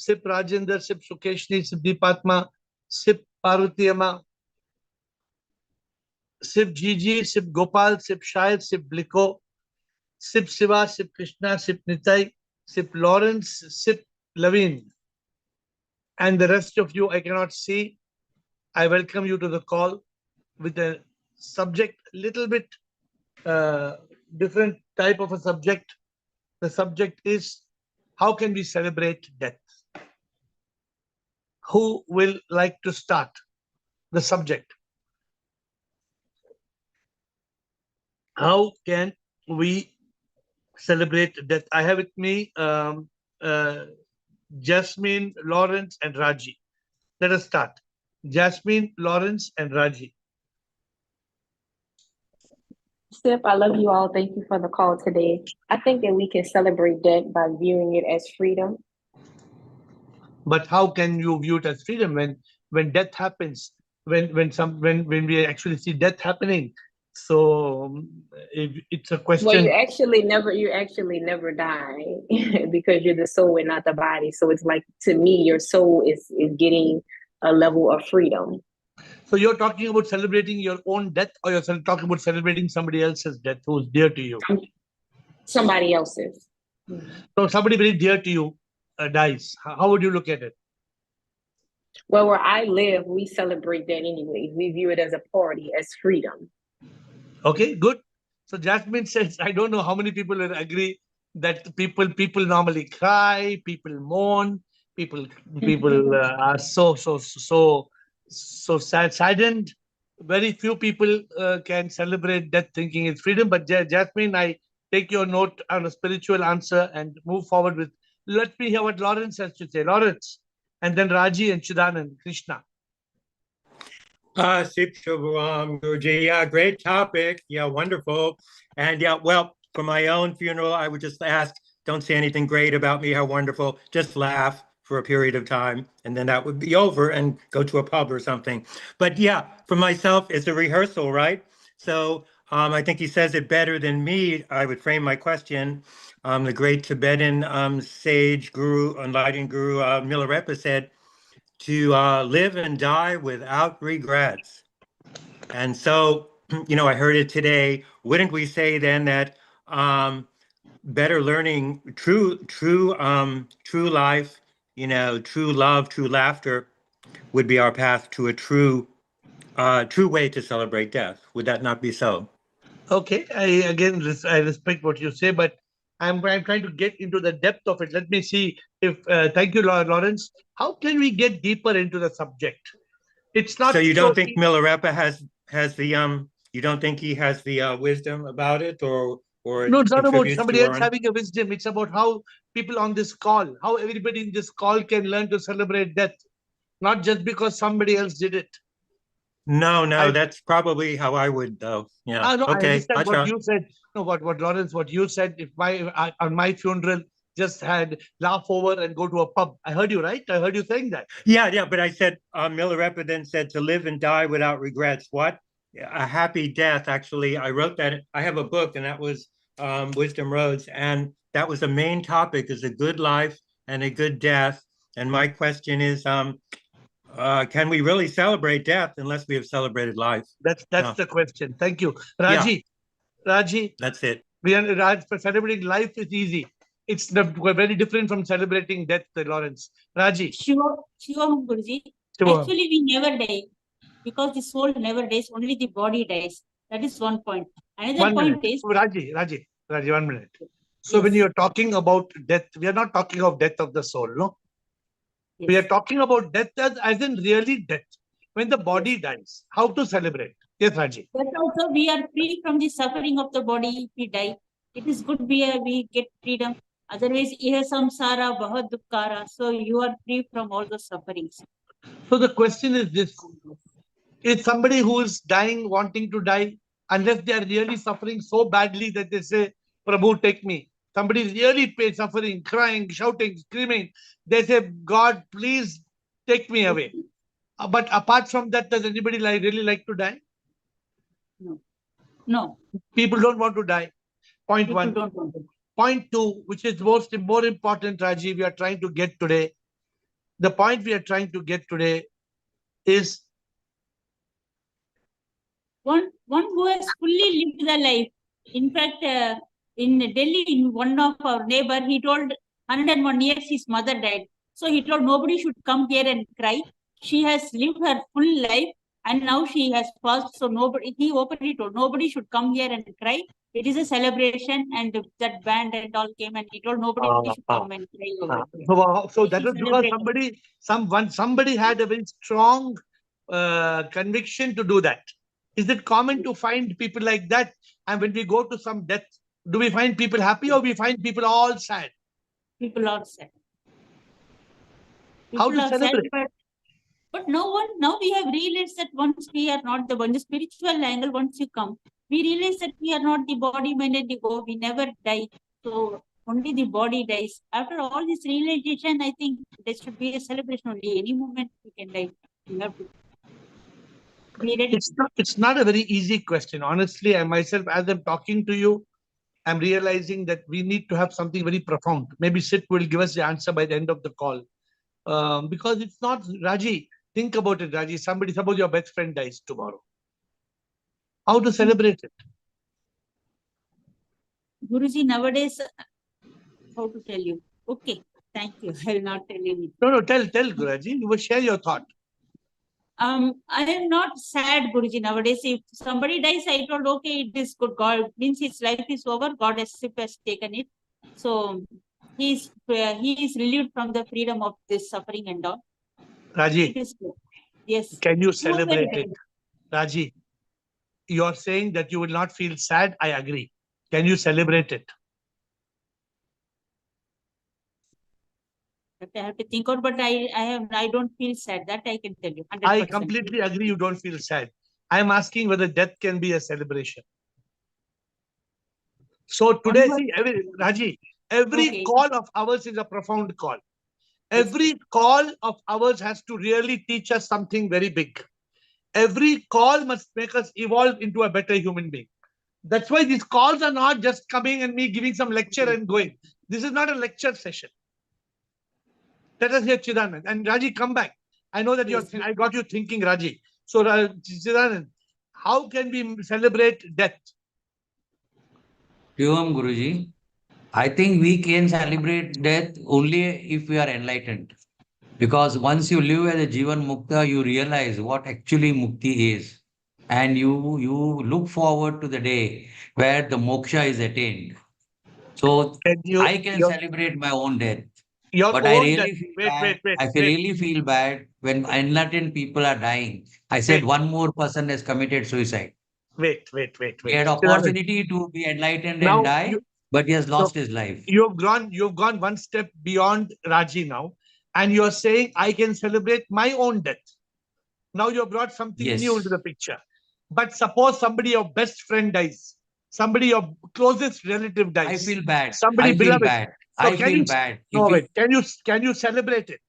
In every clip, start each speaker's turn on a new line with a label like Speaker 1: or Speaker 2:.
Speaker 1: Sip Rajendra, Sip Sukeshni, Sip Deepatma, Sip Parvatiyama, Sip Gigi, Sip Gopal, Sip Shayad, Sip Bliko, Sip Siva, Sip Krishna, Sip Nitai, Sip Lawrence, Sip Laveen. And the rest of you I cannot see. I welcome you to the call with a subject, little bit different type of a subject. The subject is, how can we celebrate death? Who will like to start the subject? How can we celebrate death? I have with me Jasmine, Lawrence, and Raji. Let us start. Jasmine, Lawrence, and Raji.
Speaker 2: Sip, I love you all. Thank you for the call today. I think that we can celebrate death by viewing it as freedom.
Speaker 1: But how can you view it as freedom when death happens? When we actually see death happening? So it's a question.
Speaker 2: Well, you actually never die because you're the soul and not the body. So it's like, to me, your soul is getting a level of freedom.
Speaker 1: So you're talking about celebrating your own death, or you're talking about celebrating somebody else's death who's dear to you?
Speaker 2: Somebody else's.
Speaker 1: So somebody very dear to you dies. How would you look at it?
Speaker 2: Well, where I live, we celebrate that anyway. We view it as a party, as freedom.
Speaker 1: Okay, good. So Jasmine says, I don't know how many people will agree that people normally cry, people mourn, people are so saddened. Very few people can celebrate death thinking it's freedom. But Jasmine, I take your note on a spiritual answer and move forward with. Let me hear what Lawrence has to say. Lawrence, and then Raji and Chidanand, Krishna.
Speaker 3: Sip Shubham, Guruji. Yeah, great topic. Yeah, wonderful. And yeah, well, for my own funeral, I would just ask, don't say anything great about me, how wonderful. Just laugh for a period of time, and then that would be over and go to a pub or something. But yeah, for myself, it's a rehearsal, right? So I think he says it better than me. I would frame my question. The great Tibetan sage guru, enlightened guru, Milarepa said, to live and die without regrets. And so, I heard it today. Wouldn't we say then that better learning, true life, true love, true laughter would be our path to a true way to celebrate death? Would that not be so?
Speaker 1: Okay, I respect what you say, but I'm trying to get into the depth of it. Let me see if. Thank you, Lawrence. How can we get deeper into the subject? It's not.
Speaker 3: So you don't think Milarepa has the You don't think he has the wisdom about it, or
Speaker 1: no? It's not about somebody else having a wisdom. It's about how people on this call, how everybody in this call can learn to celebrate death, not just because somebody else did it.
Speaker 3: No, that's probably how I would, though. Yeah.
Speaker 1: No,
Speaker 3: okay.
Speaker 1: I understand what you said. No, what Lawrence, what you said. If on my funeral just had laugh over and go to a pub. I heard you, right? I heard you saying that.
Speaker 3: Yeah. But I said Milarepa then said to live and die without regrets. What? A happy death. Actually, I wrote that. I have a book, and that was Wisdom Roads, and that was the main topic: is a good life and a good death. And my question is, can we really celebrate death unless we have celebrated life?
Speaker 1: That's the question. Thank you, Raji.
Speaker 3: Yeah.
Speaker 1: Raji,
Speaker 3: that's it.
Speaker 1: Celebrating life is easy. It's very different from celebrating death, Lawrence. Raji.
Speaker 4: Shivam Guruji. Actually, we never die because the soul never dies. Only the body dies. That is one point. Another point is
Speaker 1: Raji, 1 minute. So when you're talking about death, we are not talking of death of the soul, no? Yes. We are talking about death as in really death. When the body dies, how to celebrate? Yes, Raji.
Speaker 4: But also we are free from the suffering of the body if we die. It is good we get freedom. Otherwise, iha samsara bahut dukkara. So you are free from all the sufferings.
Speaker 1: So the question is this. Is somebody who is dying, wanting to die, unless they are really suffering so badly that they say, Prabhu, take me. Somebody is really suffering, crying, shouting, screaming. They say, God, please take me away. But apart from that, does anybody really like to die?
Speaker 4: No.
Speaker 1: People don't want to die. Point one.
Speaker 4: Don't want to.
Speaker 1: Point two, which is more important, Rajiv, we are trying to get today. The point we are trying to get today is
Speaker 4: one who has fully lived the life. In fact, in Delhi, in one of our neighbor, he told 101 years his mother died. So he told nobody should come here and cry. She has lived her full life and now she has passed. So nobody, he openly told nobody should come here and cry. It is a celebration, and that band and all came and he told nobody should come and cry over here.
Speaker 1: so that
Speaker 4: He
Speaker 1: was because
Speaker 4: celebrated.
Speaker 1: somebody had a very strong conviction to do that. Is it common to find people like that? And when we go to some death, do we find people happy or we find people all sad?
Speaker 4: People are sad.
Speaker 1: How
Speaker 4: People
Speaker 1: to
Speaker 4: are sad,
Speaker 1: celebrate?
Speaker 4: but now we have realized that once we are not the spiritual angle, once you come, we realize that we are not the body, mind, and ego. We never die. So only the body dies. After all this realization, I think there should be a celebration only. Any moment we can die. We have to be ready.
Speaker 1: It's not a very easy question. Honestly, I myself, as I'm talking to you, I'm realizing that we need to have something very profound. Maybe Sid will give us the answer by the end of the call. Because it's not, Raji, think about it, Raji. Suppose your best friend dies tomorrow. How to celebrate it?
Speaker 4: Guruji, nowadays, how to tell you? Okay, thank you. I will not tell you.
Speaker 1: No, tell Guruji. You will share your thought.
Speaker 4: I am not sad, Guruji. Nowadays, if somebody dies, I told, okay, it is good. God means his life is over. God has taken it. So he is relieved from the freedom of this suffering and all.
Speaker 1: Raji,
Speaker 4: It is good. Yes.
Speaker 1: can you celebrate it? Raji, you're saying that you will not feel sad. I agree. Can you celebrate it?
Speaker 4: But I have to think out, but I don't feel sad. That I can tell you. 100%.
Speaker 1: I completely agree. You don't feel sad. I'm asking whether death can be a celebration. So today, see, Raji, every call of ours is a profound call. Every call of ours has to really teach us something very big. Every call must make us evolve into a better human being. That's why these calls are not just coming and me giving some lecture and going. This is not a lecture session. Let us hear Chidanand. And Raji, come back. I know that I got you thinking, Raji. So Chidanand, how can we celebrate death?
Speaker 5: Shivam Guruji, I think we can celebrate death only if we are enlightened. Because once you live as a Jivan Mukta, you realize what actually Mukti is. And you look forward to the day where the moksha is attained. So I can celebrate my own death. But I really feel bad. I really feel bad when enlightened people are dying. I said one more person has committed suicide.
Speaker 1: Wait.
Speaker 5: He had opportunity to be enlightened and die, but he has lost his life.
Speaker 1: You've gone one step beyond Raji now, and you're saying I can celebrate my own death. Now you have brought something new into the picture. But suppose somebody, your best friend dies, somebody your closest relative dies.
Speaker 5: I feel bad.
Speaker 1: Somebody beloved.
Speaker 5: Bad.
Speaker 1: So
Speaker 5: I feel bad.
Speaker 1: No, wait. Can you celebrate it?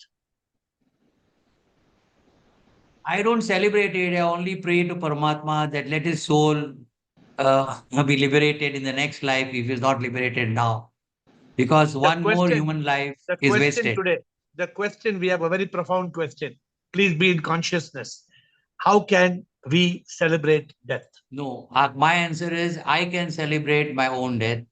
Speaker 5: I don't celebrate it. I only pray to Paramatma that let his soul be liberated in the next life if he's not liberated now. Because one more human life is wasted.
Speaker 1: The question, we have a very profound question. Please be in consciousness. How can we celebrate death?
Speaker 5: No, my answer is I can celebrate my own death.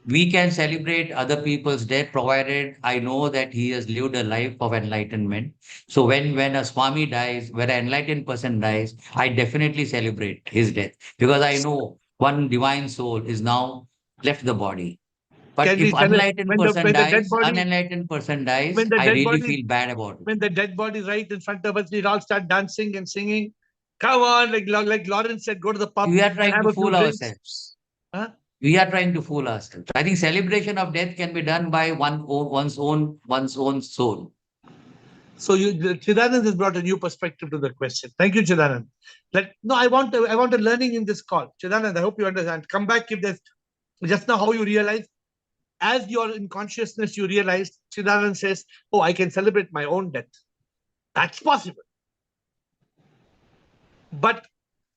Speaker 5: We can celebrate other people's death provided I know that he has lived a life of enlightenment. So when a Swami dies, when an enlightened person dies, I definitely celebrate his death because I know one divine soul is now left the body. But if unenlightened person dies, I really feel bad about it.
Speaker 1: When the dead body is right in front of us, we all start dancing and singing. Come on, like Lawrence said, go to the pub.
Speaker 5: We are trying to fool ourselves.
Speaker 1: Huh?
Speaker 5: We are trying to fool ourselves. I think celebration of death can be done by one's own soul.
Speaker 1: So Chidanand has brought a new perspective to the question. Thank you, Chidanand. I want a learning in this call. Chidanand, I hope you understand. Come back if there's just now how you realize. As you're in consciousness, you realize, Chidanand says, oh, I can celebrate my own death. That's possible. But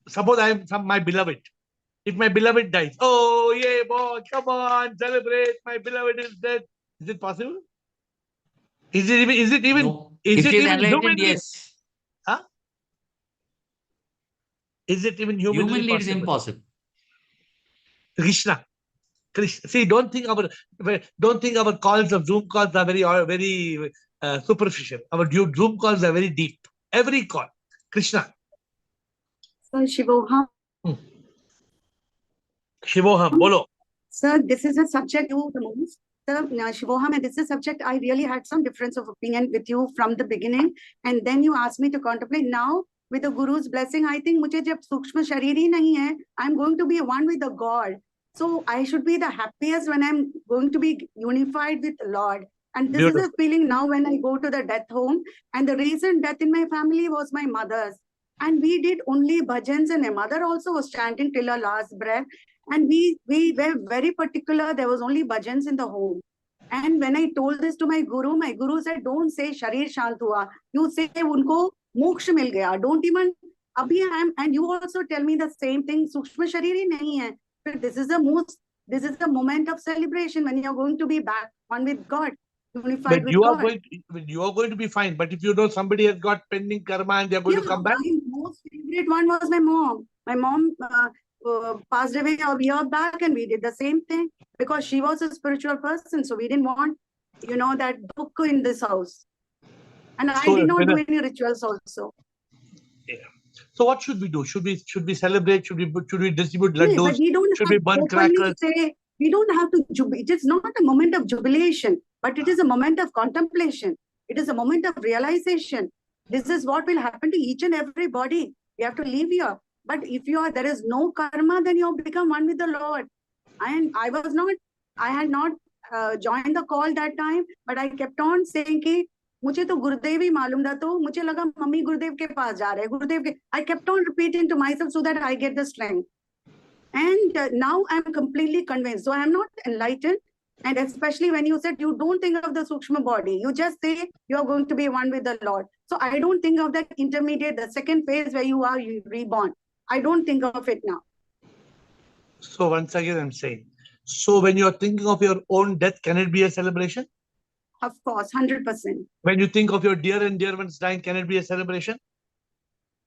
Speaker 1: suppose I am my beloved. If my beloved dies, oh, yeah, boy, come on, celebrate, my beloved is dead. Is it possible? Is it even
Speaker 5: No.
Speaker 1: Is
Speaker 5: If
Speaker 1: it
Speaker 5: she is
Speaker 1: even
Speaker 5: enlightened,
Speaker 1: humanly?
Speaker 5: yes.
Speaker 1: Huh? Is it even humanly
Speaker 5: Humanly, it's
Speaker 1: possible?
Speaker 5: impossible.
Speaker 1: Krishna. Krishna. See, don't think our calls of Zoom calls are very superficial. Our Zoom calls are very deep. Every call. Krishna.
Speaker 6: Sir Shivoham.
Speaker 1: Shivoham, bolo.
Speaker 6: Sir, this is a subject you the most. Sir, Shivoham, and this is a subject I really had some difference of opinion with you from the beginning. And then you asked me to contemplate. Now, with the Guru's blessing, I think मुझे जब सूक्ष्म शरीर ही नहीं है, I'm going to be one with the God. So I should be the happiest when I'm going to be unified with the Lord. And this
Speaker 1: Beautiful.
Speaker 6: is a feeling now when I go to the death home. And the recent death in my family was my mother's. And we did only bhajans, and my mother also was chanting till her last breath. And we were very particular. There was only bhajans in the home. And when I told this to my guru said, don't say sharir shant hua. You say unko moksha mil gaya. Don't even, abhi I am, and you also tell me the same thing. Sukshma sharir hi nahi hai. But this is the moment of celebration when you are going to be back one with God, unified with God.
Speaker 1: You are going to be fine. But if you know somebody has got pending karma and they are going to come back.
Speaker 6: My most favorite one was my mom. My mom passed away a year back, and we did the same thing because she was a spiritual person. So we didn't want, that book in this house. And I did not do any rituals also.
Speaker 1: Yeah. So what should we do? Should we celebrate? Should we distribute laddus?
Speaker 6: But we don't
Speaker 1: should we burn crackers?
Speaker 6: We don't have to. It is not a moment of jubilation, but it is a moment of contemplation. It is a moment of realization. This is what will happen to each and every body. We have to live here. But if there is no karma, then you become one with the Lord. And I had not joined the call that time, but I kept on saying कि मुझे तो गुरुदेव ही मालूम था, तो मुझे लगा mummy गुरुदेव के पास जा रहे हैं, गुरुदेव के. I kept on repeating to myself so that I get the strength. And now I'm completely convinced. So I'm not enlightened. And especially when you said you don't think of the Sukshma body, you just say you're going to be one with the Lord. So I don't think of that intermediate, the second phase where you are reborn. I don't think of it now.
Speaker 1: So once again, I'm saying, so when you're thinking of your own death, can it be a celebration?
Speaker 6: Of course, 100%.
Speaker 1: When you think of your dear and dear ones dying, can it be a celebration?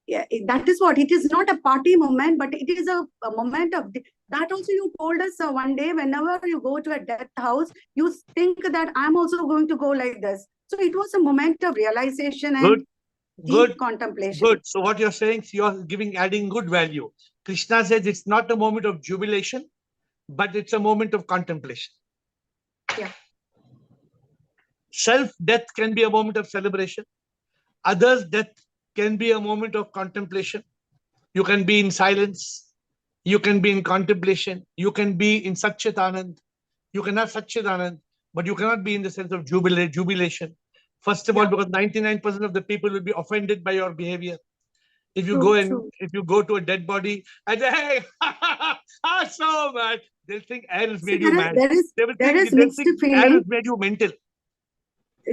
Speaker 6: Yeah, that is what. It is not a party moment, but it is a moment of... That also you told us one day, whenever you go to a death house, you think that I'm also going to go like this. So it was a moment of realization and deep contemplation.
Speaker 1: Good. So what you're saying, you're adding good value. Krishna says it's not a moment of jubilation, but it's a moment of contemplation.
Speaker 6: Yeah.
Speaker 1: Self-death can be a moment of celebration. Others' death can be a moment of contemplation. You can be in silence. You can be in contemplation. You can be in Satchitanand. You can have Satchitanand, but you cannot be in the sense of jubilation. First of all, because 99% of the people will be offended by your behavior. If you go to a dead body and say, hey, so mad, they'll think AiR has made you mad.
Speaker 6: There is mixed feeling.
Speaker 1: AiR has made you mental.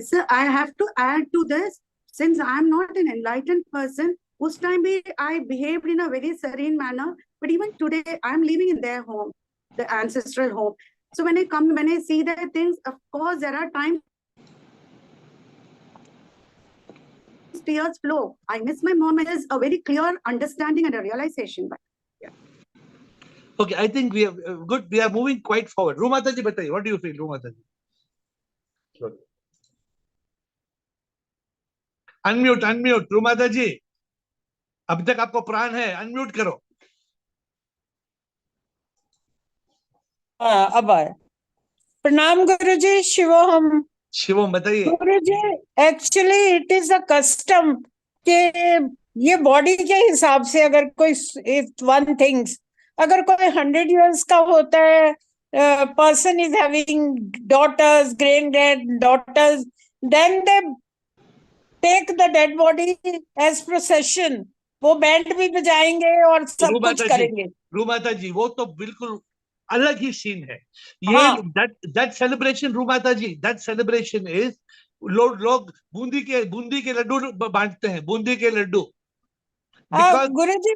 Speaker 6: Sir, I have to add to this. Since I'm not an enlightened person, uss time I behaved in a very serene manner. But even today, I'm living in their home, the ancestral home. So when I see their things, of course, there are times tears flow. I miss my mom. It is a very clear understanding and a realization. But yeah.
Speaker 1: Okay, I think we have good. We are moving quite forward. Rumataji, bataiye, what do you feel, Rumataji? Unmute, Rumataji. अब तक आपको प्राण है, unmute करो.
Speaker 7: अब आया. प्रणाम गुरुजी. शिवोहम
Speaker 1: बताइए.
Speaker 7: गुरुजी, actually it is a custom के ये बॉडी के हिसाब से अगर कोई इफ वन थिंग्स अगर कोई 100 years का होता है, person is having daughters, grand daughters, then they take the dead body as procession. वो बैंड भी बजाएंगे और सब कुछ करेंगे.
Speaker 1: रूमाता जी, वो तो बिल्कुल अलग ही सीन है. ये that celebration, रूमाता ji, that celebration is लोग बूंदी के लड्डू बांटते हैं, बूंदी के लड्डू.
Speaker 7: गुरुजी,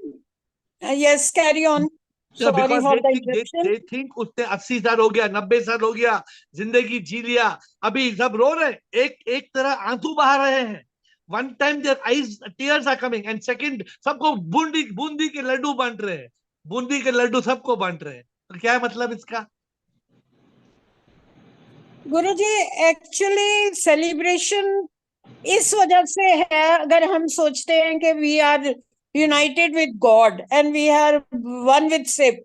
Speaker 7: yes, carry on. Sorry for the interruption.
Speaker 1: They think उसने 80 साल हो गया, 90 साल हो गया, जिंदगी जी लिया, अभी सब रो रहे हैं, एक तरह आंसू बहा रहे हैं. One time their eyes, tears are coming, and second, सबको बूंदी बूंदी के लड्डू बांट रहे हैं, बूंदी के लड्डू सबको बांट रहे हैं. तो क्या है मतलब इसका?
Speaker 7: गुरुजी एक्चुअली सेलिब्रेशन इस वजह से है, अगर हम सोचते हैं कि we are united with God and we are one with Shiva,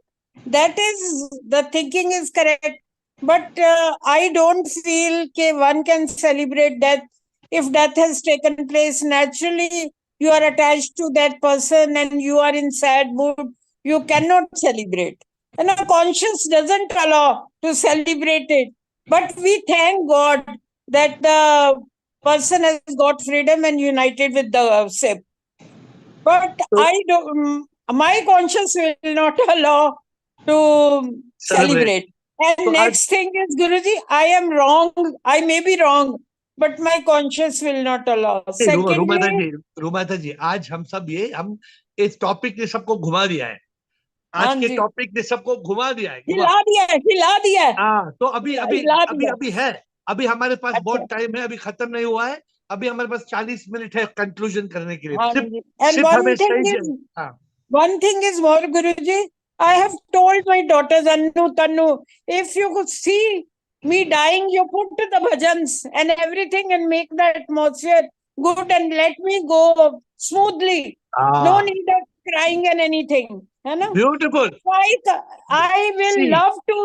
Speaker 7: that is the thinking is correct, but I don't feel कि one can celebrate death if death has taken place. Naturally you are attached to that person and you are in sad mood, you cannot celebrate, and our conscience doesn't allow to celebrate it. But we thank God that the person has got freedom and united with the SIP. But
Speaker 1: So-
Speaker 7: I don't, my conscience will not allow to celebrate. And
Speaker 1: So
Speaker 7: next thing is, Guruji, I am wrong. I may be wrong, but my conscience will not allow.
Speaker 1: रूमाता
Speaker 7: Secondly,
Speaker 1: जी, रूमाता जी, आज हम सब हम इस topic ने सबको घुमा दिया है. आज
Speaker 7: हाँ
Speaker 1: के
Speaker 7: जी,
Speaker 1: टॉपिक ने सबको घुमा दिया है.
Speaker 7: हिला दिया है, हिला दिया है.
Speaker 1: हाँ, तो अभी अभी
Speaker 7: हिला
Speaker 1: अभी
Speaker 7: दिया.
Speaker 1: अभी है, अभी हमारे पास
Speaker 7: अच्छा.
Speaker 1: बहुत टाइम है, अभी खत्म नहीं हुआ है. अभी हमारे पास 40 मिनट है कंक्लूजन करने के लिए.
Speaker 7: हाँ
Speaker 1: सिर्फ
Speaker 7: जी. And
Speaker 1: सिर्फ
Speaker 7: one
Speaker 1: हमें
Speaker 7: thing
Speaker 1: सही
Speaker 7: is,
Speaker 1: हाँ.
Speaker 7: one thing is more, Guruji, I have told my daughters, Annu, Tanu, if you could see me dying, you put the bhajans and everything and make the atmosphere good and let me go smoothly. No need of crying and anything. है ना?
Speaker 1: Beautiful.
Speaker 7: I will
Speaker 1: See.
Speaker 7: love to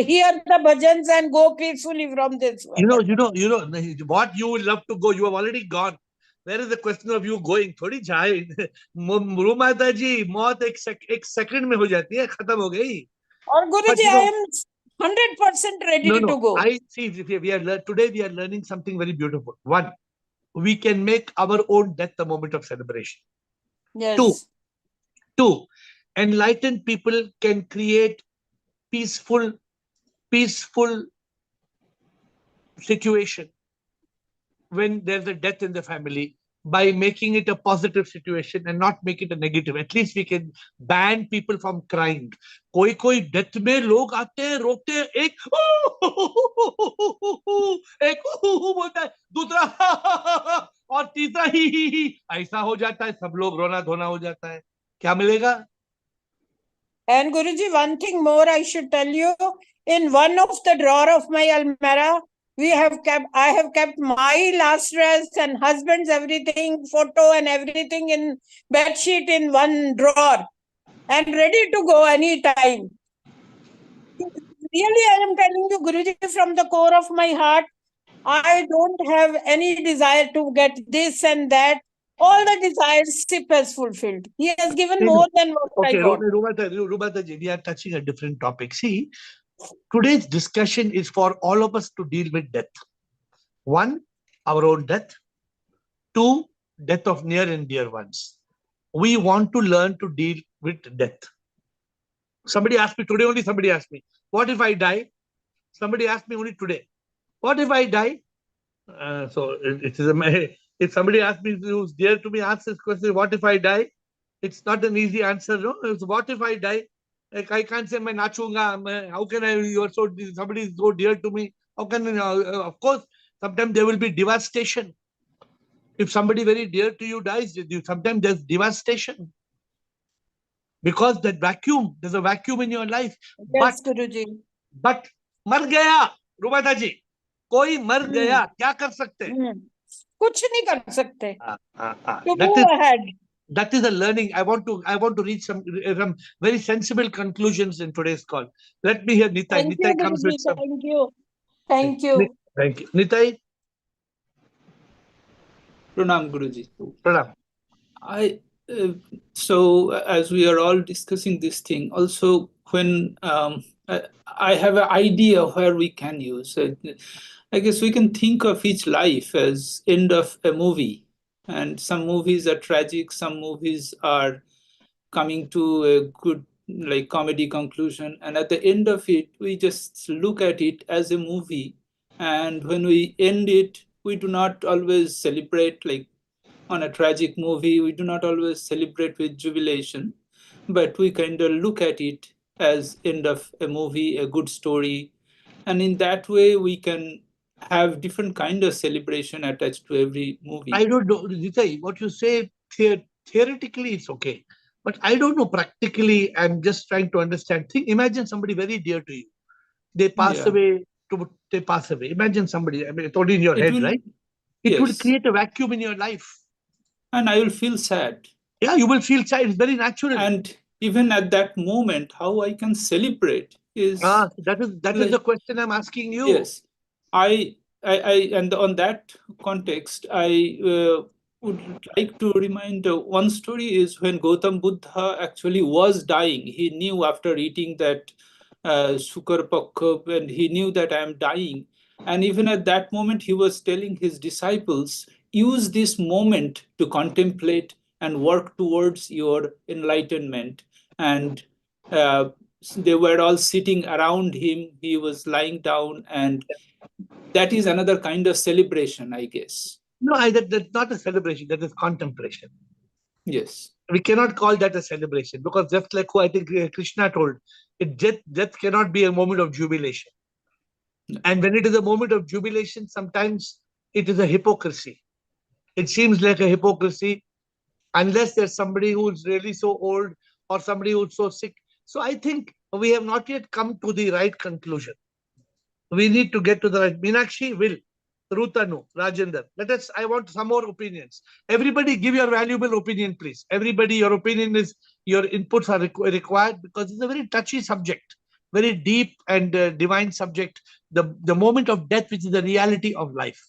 Speaker 7: hear the bhajans and go peacefully from this world.
Speaker 1: You know what you will love to go. You have already gone. Where is the question of you going? थोड़ी जाए. रूमाता जी, मौत एक second में हो जाती है, खत्म हो गई.
Speaker 7: और Guruji,
Speaker 1: you know-
Speaker 7: I am 100% ready
Speaker 1: No,
Speaker 7: to
Speaker 1: no.
Speaker 7: go.
Speaker 1: I see. Today we are learning something very beautiful. One, we can make our own death the moment of celebration.
Speaker 7: Yes.
Speaker 1: Two, enlightened people can create peaceful situation when there's a death in the family by making it a positive situation and not make it a negative. At least we can ban people from crying. कोई death में लोग आते हैं, रोते हैं, एक बोलता है, दूसरा और तीसरा ही ऐसा हो जाता है, सब लोग रोना धोना हो जाता है. क्या मिलेगा?
Speaker 7: And Guruji, one thing more I should tell you, in one of the drawer of my almirah, I have kept my last dress and husband's everything, photo and everything in bed sheet in one drawer and ready to go anytime. Really, I am telling you, Guruji, from the core of my heart, I don't have any desire to get this and that. All the desires Sip has fulfilled. He has given more than what
Speaker 1: Okay,
Speaker 7: I got.
Speaker 1: Rumata ji, we are touching a different topic. See, today's discussion is for all of us to deal with death. One, our own death. Two, death of near and dear ones. We want to learn to deal with death. Somebody asked me today only, somebody asked me, what if I die? Somebody asked me only today, what if I die? If somebody asked me who's dear to me, ask this question, what if I die? It's not an easy answer, no? It's what if I die? Like I can't say, "Main nachunga." How can I? You're so somebody is so dear to me. How can of course, sometimes there will be devastation. If somebody very dear to you dies, sometimes there's devastation because that vacuum. There's a vacuum in your life.
Speaker 7: Yes, Guruji.
Speaker 1: But मर गया, रूमाता जी, कोई मर गया, क्या कर सकते?
Speaker 7: कुछ नहीं कर सकते. To
Speaker 1: That
Speaker 7: move ahead.
Speaker 1: That is a learning. I want to reach some very sensible conclusions in today's call. Let me hear Nitai.
Speaker 7: Thank
Speaker 1: Nitai
Speaker 7: you,
Speaker 1: comes
Speaker 7: Guruji.
Speaker 1: with some.
Speaker 7: Thank you. Thank you.
Speaker 1: Thank you. Nitai,
Speaker 8: Pranam Guruji.
Speaker 1: Pranam.
Speaker 8: So as we are all discussing this thing, also when I have an idea where we can use, I guess we can think of each life as end of a movie, and some movies are tragic, some movies are coming to a good like comedy conclusion, and at the end of it, we just look at it as a movie, and when we end it, we do not always celebrate like on a tragic movie, we do not always celebrate with jubilation, but we kind of look at it as end of a movie, a good story. And in that way, we can have different kind of celebration attached to every movie.
Speaker 1: I don't know, Ritai, what you say theoretically it's okay. But I don't know practically. I'm just trying to understand. Imagine somebody very dear to you. They pass
Speaker 8: Yeah.
Speaker 1: away. They pass away. Imagine somebody. I mean, it's only in your
Speaker 8: It
Speaker 1: head,
Speaker 8: will,
Speaker 1: right? It would
Speaker 8: yes.
Speaker 1: create a vacuum in your life.
Speaker 8: And I will feel sad.
Speaker 1: Yeah, you will feel sad. It's very natural.
Speaker 8: And even at that moment, how I can celebrate is
Speaker 1: that is
Speaker 8: like,
Speaker 1: the question I'm asking you.
Speaker 8: yes. And on that context, I would like to remind one story is when Gautam Buddha actually was dying. He knew after eating that sukar pakka, and he knew that I am dying. And even at that moment, he was telling his disciples, use this moment to contemplate and work towards your enlightenment. And they were all sitting around him. He was lying down, and that is another kind of celebration, I guess.
Speaker 1: No, that's not a celebration. That is contemplation.
Speaker 8: Yes.
Speaker 1: We cannot call that a celebration, because just like who I think Krishna told, death cannot be a moment of jubilation.
Speaker 8: No.
Speaker 1: And when it is a moment of jubilation, sometimes it is a hypocrisy. It seems like a hypocrisy, unless there's somebody who's really so old or somebody who's so sick. So I think we have not yet come to the right conclusion. We need to get to the right. Meenakshi will. Rutanu, Rajendra. I want some more opinions. Everybody give your valuable opinion, please. Everybody, your opinion is, your inputs are required, because it's a very touchy subject, very deep and divine subject. The moment of death, which is the reality of life,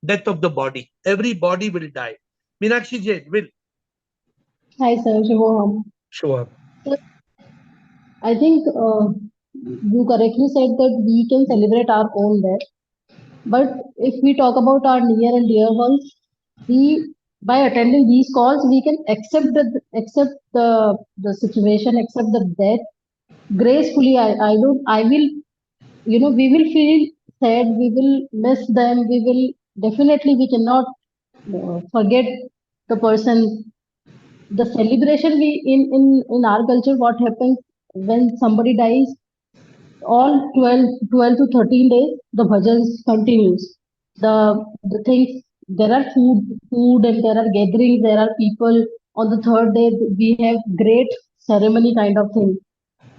Speaker 1: death of the body. Every body will die. Meenakshi Jain will.
Speaker 9: Hi, sir. Shivoham.
Speaker 1: Sure.
Speaker 9: Sir, I think you correctly said that we can celebrate our own death. But if we talk about our near and dear ones, by attending these calls, we can accept the situation, accept the death gracefully. I will, we will feel sad. We will miss them. We cannot forget the person. The celebration in our culture, what happens when somebody dies, all 12 to 13 days the bhajans continues, the things, there are food and there are gatherings, there are people. On the third day we have great ceremony kind of thing.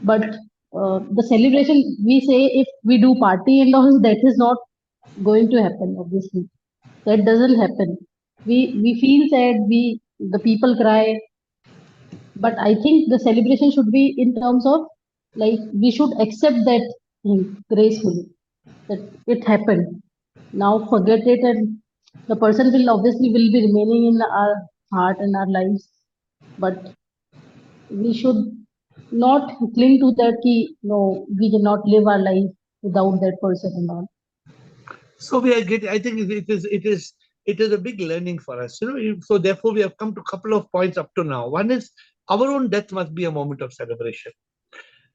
Speaker 9: But the celebration, we say, if we do party and all, that is not going to happen. Obviously that doesn't happen. We feel sad, the people cry. But I think the celebration should be in terms of, like, we should accept that thing gracefully, that it happened. Now forget it, and the person will obviously will be remaining in our heart and our lives. But we should not cling to that key. No, we cannot live our life without that person and all.
Speaker 1: So we are getting, I think it is a big learning for us. So therefore we have come to a couple of points up to now. One is, our own death must be a moment of celebration.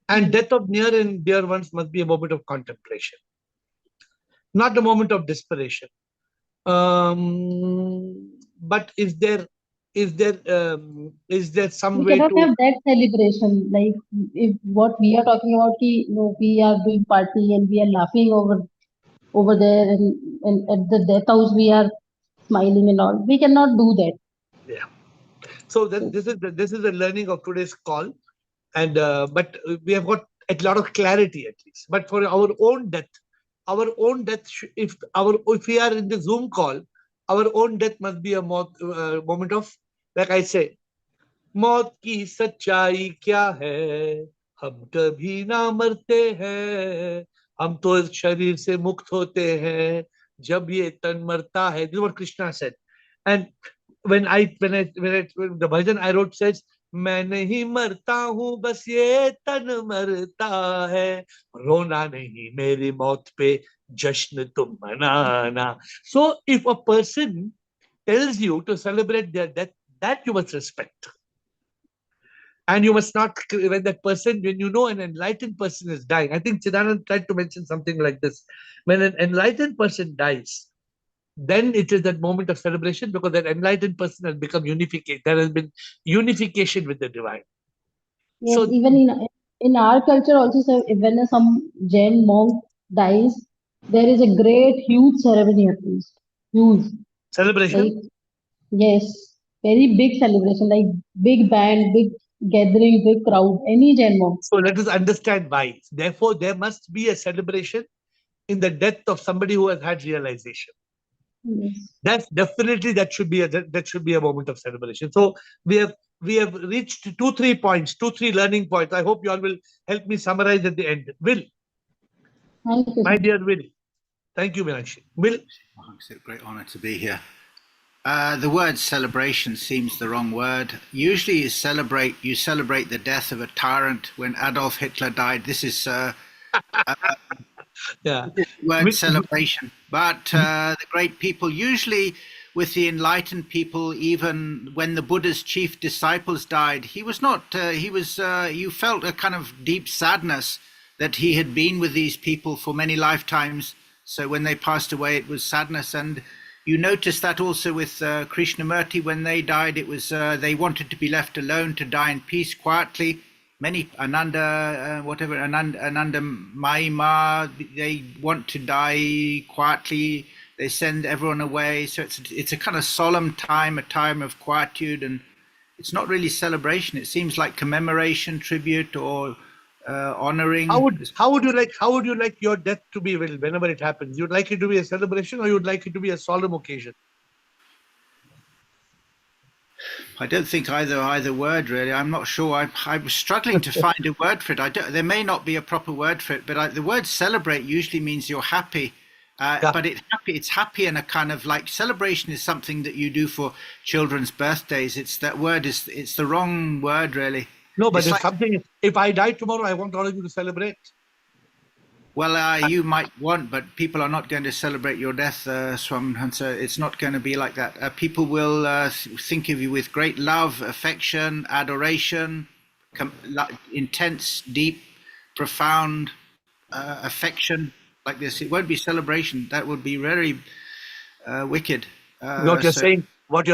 Speaker 1: And death of near and dear ones must be a moment of contemplation, not a moment of desperation. But is there some
Speaker 9: We
Speaker 1: way
Speaker 9: cannot
Speaker 1: to?
Speaker 9: have that celebration. Like, if what we are talking about, we are doing party and we are laughing over there, and at the death house we are smiling and all. We cannot do that.
Speaker 1: Yeah. So this is the learning of today's call, and but we have got a lot of clarity at least. But for our own death, if we are in the Zoom call, our own death must be a moment of, like I say, मौत की सच्चाई क्या है, हम कभी ना मरते हैं, हम तो इस शरीर से मुक्त होते हैं जब ये तन मरता है. This is what Krishna said. And when the bhajan I wrote says, मैं नहीं मरता हूँ बस ये तन मरता है, रोना नहीं मेरी मौत पे, जश्न तुम मनाना. So if a person tells you to celebrate their death, that you must respect. And you must not, when that person, when you know an enlightened person is dying, I think Chidanand tried to mention something like this. When an enlightened person dies, then it is that moment of celebration, because that enlightened person has become unified. There has been unification with the divine.
Speaker 9: Yes,
Speaker 1: So
Speaker 9: even in our culture also, so when some Jain monk dies, there is a great, huge ceremony happens. Huge.
Speaker 1: Celebration?
Speaker 9: Like, yes, very big celebration, like big band, big gathering, big crowd, any genre.
Speaker 1: So let us understand why. Therefore, there must be a celebration in the death of somebody who has had realization.
Speaker 9: Yes.
Speaker 1: That's definitely that should be a moment of celebration. So we have reached 2-3 points, 2-3 learning points. I hope you all will help me summarize at the end. Will,
Speaker 9: Thank you,
Speaker 1: my
Speaker 9: sir.
Speaker 1: dear Will. Thank you, Meenakshi. Will.
Speaker 10: Oh, it's a great honor to be here. The word celebration seems the wrong word. Usually you celebrate the death of a tyrant. When Adolf Hitler died, this is
Speaker 1: Yeah.
Speaker 10: word celebration. But the great people, usually with the enlightened people, even when the Buddha's chief disciples died, he was not, you felt a kind of deep sadness that he had been with these people for many lifetimes. So when they passed away, it was sadness. And you notice that also with Krishnamurti, when they died, it was they wanted to be left alone to die in peace quietly. Many Ananda Mahima, they want to die quietly. They send everyone away. So it's a kind of solemn time, a time of quietude, and it's not really celebration. It seems like commemoration, tribute, or honoring.
Speaker 1: How would you like your death to be, Will, whenever it happens? You'd like it to be a celebration, or you'd like it to be a solemn occasion?
Speaker 10: I don't think either word really. I'm not sure. I was struggling to find a word for it. There may not be a proper word for it, but the word celebrate usually means you're happy. But it's happy in a kind of like celebration is something that you do for children's birthdays. It's the wrong word really.
Speaker 1: No, but
Speaker 10: it's like,
Speaker 1: if I die tomorrow, I want all of you to celebrate.
Speaker 10: Well, you might want, but people are not going to celebrate your death, Swam Hansa. It's not going to be like that. People will think of you with great love, affection, adoration, intense, deep, profound affection like this. It won't be celebration. That would be very wicked.
Speaker 1: What you're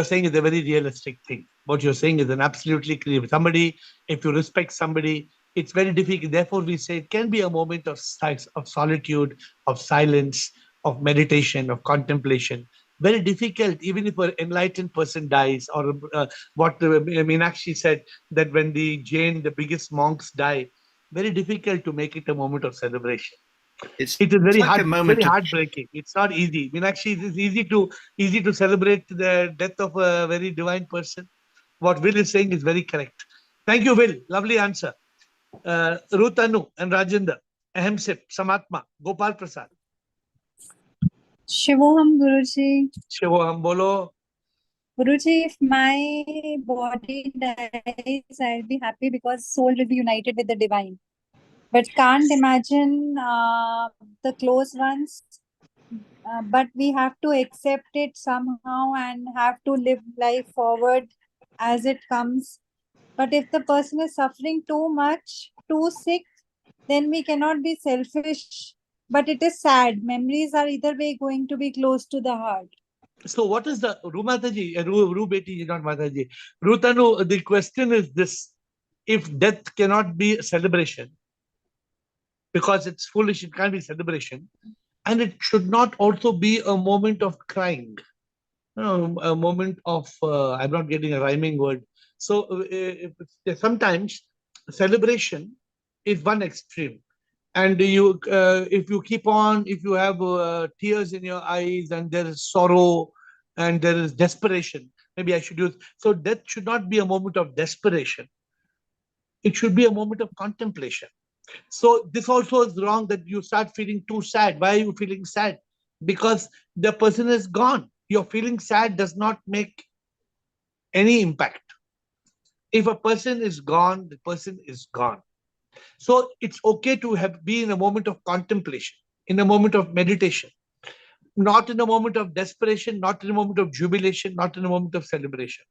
Speaker 1: saying is a very realistic thing. What you're saying is an absolutely clear. Somebody, if you respect somebody, it's very difficult. Therefore, we say it can be a moment of solitude, of silence, of meditation, of contemplation. Very difficult, even if an enlightened person dies, or what Meenakshi said, that when the biggest monks die, very difficult to make it a moment of celebration.
Speaker 10: It
Speaker 1: is very
Speaker 10: like
Speaker 1: hard, very heartbreaking. It's not easy. Meenakshi, it is easy to celebrate the death of a very divine person. What Will is saying is very correct. Thank you, Will. Lovely answer. Ruth Anu and Rajendra, Ahimsip, Samatma, Gopal Prasad.
Speaker 11: Shivoham, Guruji.
Speaker 1: Shivoham, bolo.
Speaker 11: Guruji, if my body dies, I'll be happy because soul will be united with the divine. But can't imagine the close ones. But we have to accept it somehow and have to live life forward as it comes. But if the person is suffering too much, too sick, then we cannot be selfish. But it is sad. Memories are either way going to be close to the heart.
Speaker 1: So what is the Rumataji, Beti, not Mataji. Rutanu, the question is this: if death cannot be a celebration, because it's foolish, it can't be celebration, and it should not also be a moment of crying, a moment of I'm not getting a rhyming word. So sometimes celebration is one extreme, and you if you keep on, if you have tears in your eyes, and there is sorrow and there is desperation, maybe I should use, so death should not be a moment of desperation. It should be a moment of contemplation. So this also is wrong, that you start feeling too sad. Why are you feeling sad? Because the person is gone. Your feeling sad does not make any impact. If a person is gone, the person is gone. So it's okay to be in a moment of contemplation, in a moment of meditation, not in a moment of desperation, not in a moment of jubilation, not in a moment of celebration.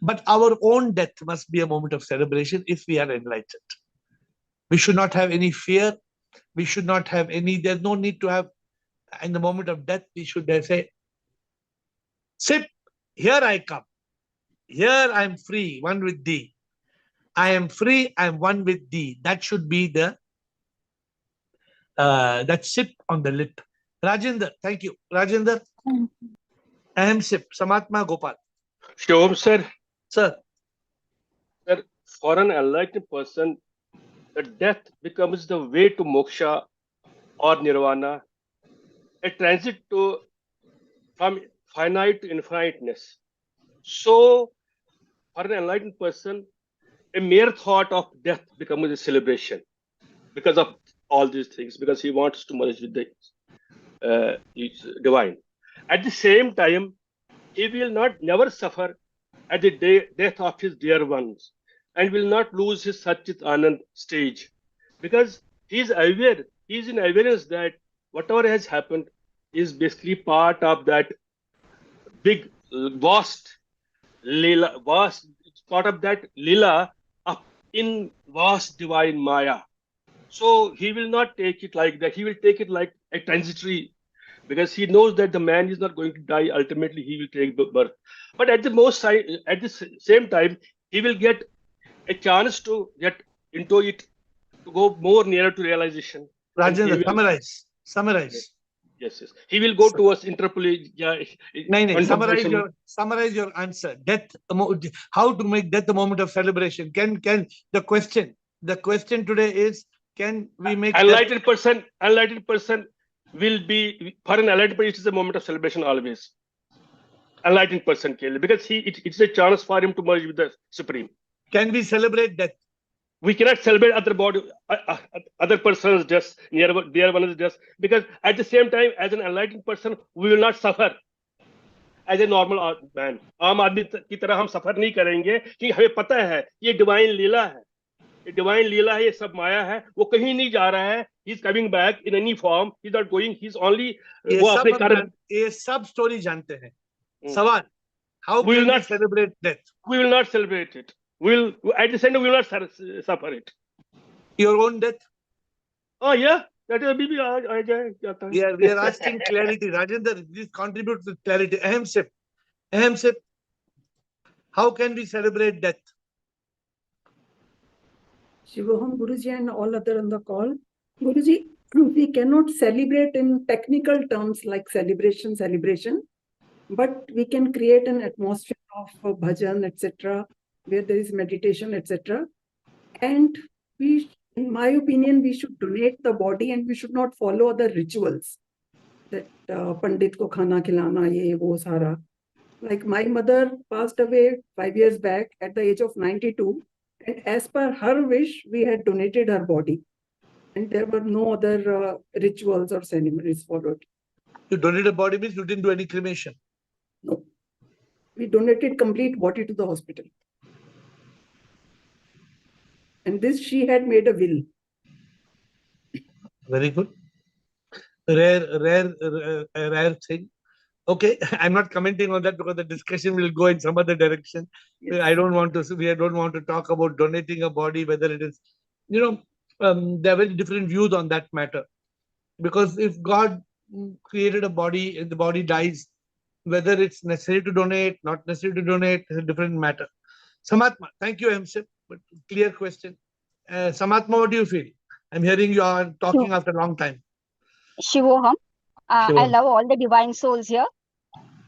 Speaker 1: But our own death must be a moment of celebration if we are enlightened. We should not have any fear. We should not have there's no need to have, in the moment of death, we should say, Sip, here I come. Here I am free, one with thee. I am free, I am one with thee. That should be that sip on the lip. Rajendra, thank you. Rajendra, Ahimsip, Samatma Gopal.
Speaker 12: Sure, sir.
Speaker 1: Sir,
Speaker 12: Sir, for an enlightened person, the death becomes the way to moksha or nirvana, a transit to from finite to infiniteness. So, for an enlightened person, a mere thought of death becomes a celebration because of all these things, because he wants to merge with the divine. At the same time, he will not never suffer at the death of his dear ones and will not lose his Satchit Anand stage because he is aware, he is in awareness that whatever has happened is basically part of that big, vast Leela, vast, it's part of that Leela up in vast divine Maya. So he will not take it like that. He will take it like a transitory because he knows that the man is not going to die. Ultimately, he will take birth. But at the same time, he will get a chance to get into it, to go more nearer to realization.
Speaker 1: Rajendra, summarize.
Speaker 12: Yes. He will go towards interpolation.
Speaker 1: Summarize your answer. Death. How to make death a moment of celebration? The question today is: can we make
Speaker 12: enlightened person will be for an enlightened person? It is a moment of celebration always. Enlightened person, because it's a chance for him to merge with the supreme.
Speaker 1: Can we celebrate death?
Speaker 12: We cannot celebrate other person's death, dear one's death, because at the same time, as an enlightened person, we will not suffer as a normal man. आम आदमी की तरह हम सफर नहीं करेंगे क्योंकि हमें पता है ये डिवाइन लीला है, ये सब माया है, वो कहीं नहीं जा रहा है. He is coming back in any form. He is not going. He is only वो अपने कर्म.
Speaker 1: ये सब स्टोरी जानते हैं. सवाल: how can we celebrate death?
Speaker 12: We will not celebrate it. We'll at the same time we will not suffer it.
Speaker 1: Your own death?
Speaker 12: Oh yeah, that is अभी भी आ जाए.
Speaker 1: We are asking clarity. Rajendra, please contribute to clarity. Ahimsip, how can we celebrate death?
Speaker 13: Shivoham, Guruji, and all other on the call. Guruji, we cannot celebrate in technical terms like celebration, but we can create an atmosphere of bhajan, etc., where there is meditation, etc. And we, in my opinion, we should donate the body and we should not follow other rituals. That Pandit ko khana khilana, ye, wo, sara. Like my mother passed away 5 years back at the age of 92. And as per her wish, we had donated her body. And there were no other rituals or ceremonies followed.
Speaker 1: You donated body means you didn't do any cremation?
Speaker 13: No. We donated complete body to the hospital. And this she had made a will.
Speaker 1: Very good. Rare thing. Okay, I'm not commenting on that because the discussion will go in some other direction. Yes. We don't want to talk about donating a body, whether it is, there are very different views on that matter. Because if God created a body and the body dies, whether it's necessary to donate, not necessary to donate, is a different matter. Samatma, thank you, Ahimsip, but clear question. Samatma, what do you feel? I'm hearing you are talking after a long time.
Speaker 14: Shivoham. I love all the divine souls here.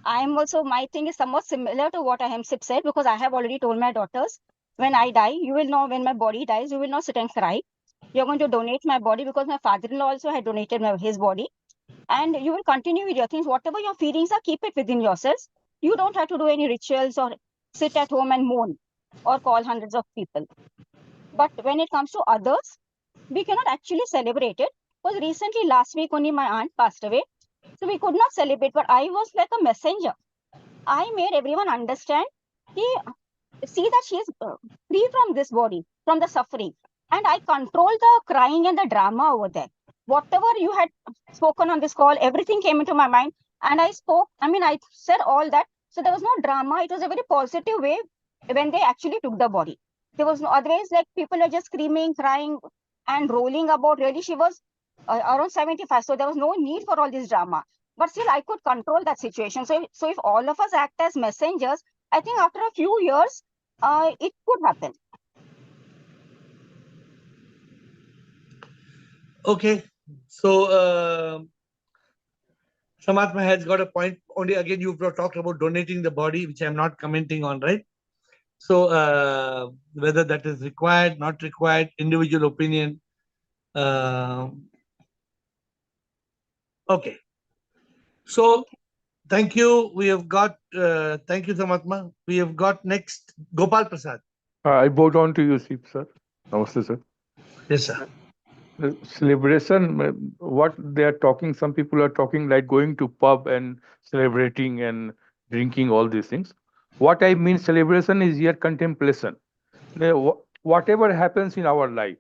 Speaker 14: My thing is somewhat similar to what Ahimsip said, because I have already told my daughters, when I die, you will know, when my body dies, you will not sit and cry. You're going to donate my body, because my father-in-law also had donated his body. And you will continue with your things. Whatever your feelings are, keep it within yourselves. You don't have to do any rituals or sit at home and mourn or call hundreds of people. But when it comes to others, we cannot actually celebrate it. Because recently, last week, only my aunt passed away. So we could not celebrate, but I was like a messenger. I made everyone understand, see that she is free from this body, from the suffering. And I controlled the crying and the drama over there. Whatever you had spoken on this call, everything came into my mind. And I said all that. So there was no drama. It was a very positive way when they actually took the body. There was no, otherwise, like people were just screaming, crying, and rolling about. Really, she was around 75. So there was no need for all this drama. But still, I could control that situation. So if all of us act as messengers, I think after a few years, it could happen.
Speaker 1: Okay. So Samatma has got a point. Only again, you've talked about donating the body, which I'm not commenting on, right? So whether that is required, not required, individual opinion. Okay. So thank you. We have got, thank you, Samatma. We have got next Gopal Prasad.
Speaker 15: I bow down to you, Sip, sir. Namaste, sir.
Speaker 1: Yes, sir.
Speaker 15: Celebration, what they are talking, some people are talking like going to pub and celebrating and drinking all these things. What I mean celebration is here contemplation. Whatever happens in our life,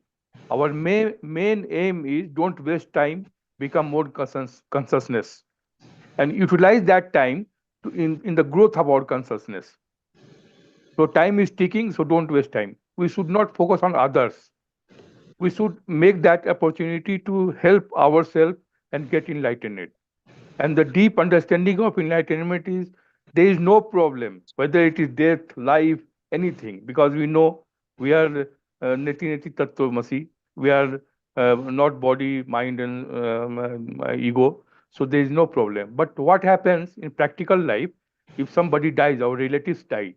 Speaker 15: our main aim is don't waste time, become more consciousness, and utilize that time in the growth of our consciousness. So time is ticking, so don't waste time. We should not focus on others. We should make that opportunity to help ourselves and get enlightened. And the deep understanding of enlightenment is there is no problem, whether it is death, life, anything, because we know we are neti neti tattvamasi. We are not body, mind, and ego. So there is no problem. But what happens in practical life if somebody dies, our relatives die?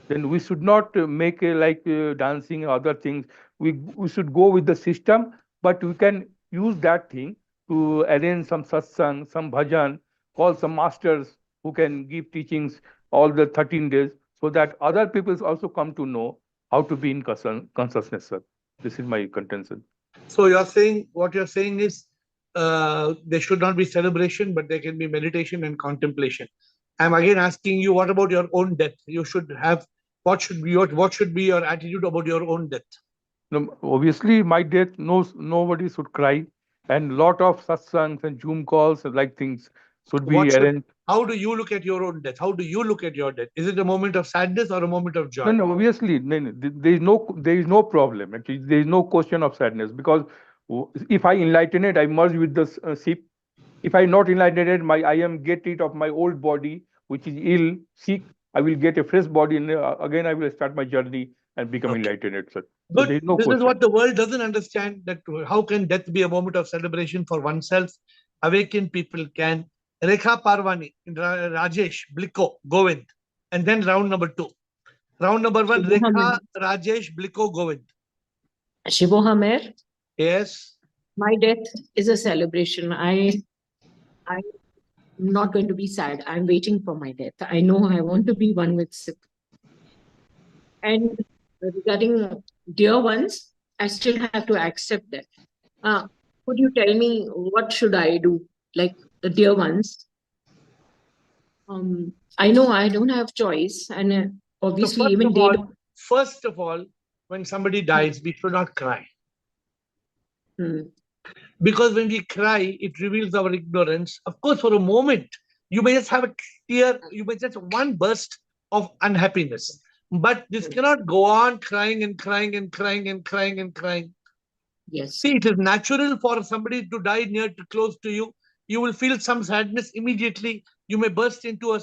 Speaker 15: Then we should not make like dancing or other things. We should go with the system, but we can use that thing to arrange some satsang, some bhajan, call some masters who can give teachings all the 13 days, so that other people also come to know how to be in consciousness, sir. This is my contention.
Speaker 1: So you're saying, what you're saying is there should not be celebration, but there can be meditation and contemplation. I'm again asking you, what about your own death? You should have, what should be your attitude about your own death?
Speaker 15: No, obviously, my death, nobody should cry, and lot of satsangs and Zoom calls and like things should be arranged.
Speaker 1: How do you look at your own death? How do you look at your death? Is it a moment of sadness or a moment of joy?
Speaker 15: No, obviously, there is no problem. Actually, there is no question of sadness, because if I enlighten it, I merge with the ship. If I not enlightened, I am get rid of my old body, which is ill, sick. I will get a fresh body, and again I will start my journey and become enlightened, sir. So there is no
Speaker 1: This
Speaker 15: question.
Speaker 1: is what the world doesn't understand, that how can death be a moment of celebration for oneself? Awakened people can. Rekha Parvani, Rajesh, Bliko, Govind. And then round number 2. Round number 1, Rekha, Rajesh, Bliko, Govind.
Speaker 2: Shivohamer,
Speaker 1: Yes.
Speaker 2: my death is a celebration. I'm not going to be sad. I'm waiting for my death. I know I want to be one with Sip. And regarding dear ones, I still have to accept that. Could you tell me what should I do? Like the dear ones. I know I don't have choice, and obviously
Speaker 1: So
Speaker 2: even they don't.
Speaker 1: first of all, when somebody dies, we should not cry. Because when we cry, it reveals our ignorance. Of course, for a moment, you may just have a tear, you may just have one burst of unhappiness. But this cannot go on crying and crying and crying and crying and crying.
Speaker 2: Yes.
Speaker 1: See, it is natural for somebody to die near to close to you. You will feel some sadness immediately. You may burst into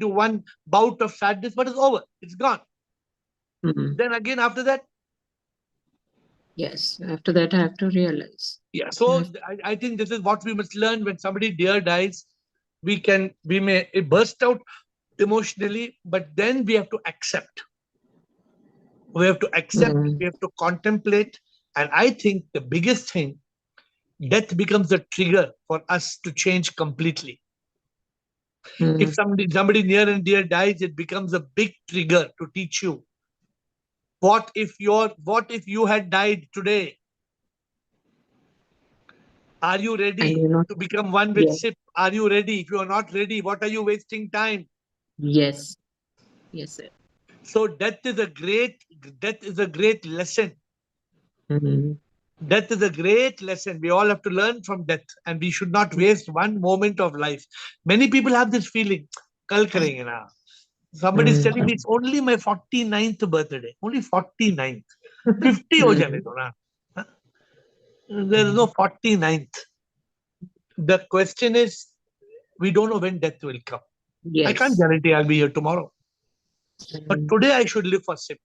Speaker 1: one bout of sadness, but it's over. It's gone. Then again, after that.
Speaker 2: Yes, after that, I have to realize.
Speaker 1: Yeah. So I think this is what we must learn. When somebody dear dies, we may burst out emotionally, but then we have to accept. We have to accept, we have to contemplate. And I think the biggest thing, death becomes a trigger for us to change completely. If somebody near and dear dies, it becomes a big trigger to teach you. What if you had died today? Are you ready to become one with Sip? Are you ready? If you are not ready, what are you wasting time?
Speaker 2: Yes. Yes, sir.
Speaker 1: So death is a great lesson. Death is a great lesson. We all have to learn from death, and we should not waste one moment of life. Many people have this feeling, kal karenge na. Somebody is telling me it's only my 49th birthday. Only 49th. 50 ho jane do na. There is no 49th. The question is, we don't know when death will come.
Speaker 2: Yes.
Speaker 1: I can't guarantee I'll be here tomorrow. But today I should live for Sip.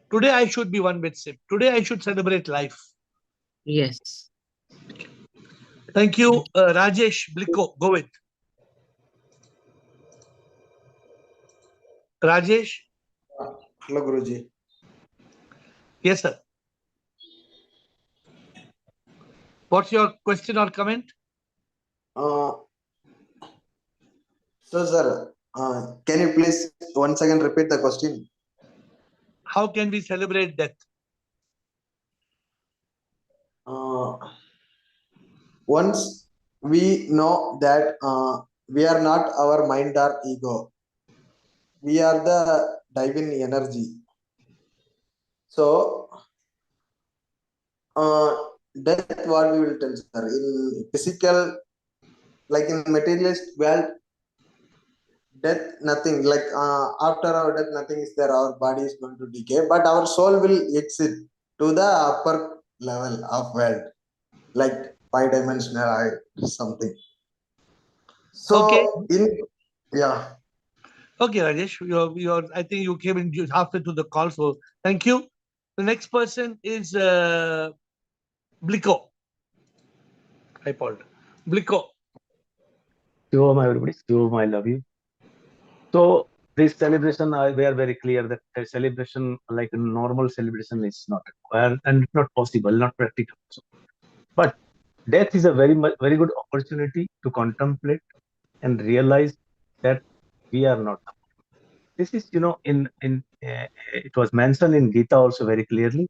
Speaker 1: Today I should be one with Sip. Today I should celebrate life.
Speaker 2: Yes.
Speaker 1: Thank you, Rajesh Bliko. Go with. Rajesh?
Speaker 16: Hello, Guruji.
Speaker 1: Yes, sir. What's your question or comment?
Speaker 16: So, sir, can you please once again repeat the question?
Speaker 1: How can we celebrate death?
Speaker 16: Once we know that we are not our mind or ego, we are the divine energy. So, death, what we will tell, sir, in physical, like in materialist world, death, nothing, like after our death, nothing is there. Our body is going to decay, but our soul will exit to the upper level of world, like 5 dimensional something. So,
Speaker 1: Okay.
Speaker 16: Yeah.
Speaker 1: Okay, Rajesh, I think you came in just halfway to the call, so thank you. The next person is Blico. I called Blico.
Speaker 17: Shivam, everybody. Shivam, I love you. So this celebration, we are very clear that a celebration like a normal celebration is not required and not possible, not practical. But death is a very good opportunity to contemplate and realize that we are not. This is, it was mentioned in Gita also very clearly.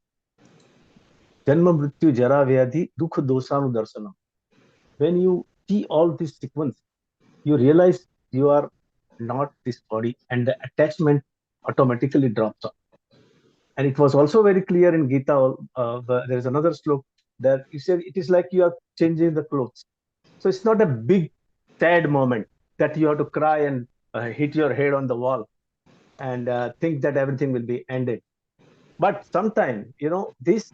Speaker 17: Janma mrityu jara vyadhi dukha dosanu darsanam. When you see all this sequence, you realize you are not this body, and the attachment automatically drops off. And it was also very clear in Gita. There is another sloka that you said it is like you are changing the clothes. So it's not a big sad moment that you have to cry and hit your head on the wall and think that everything will be ended. But sometimes, this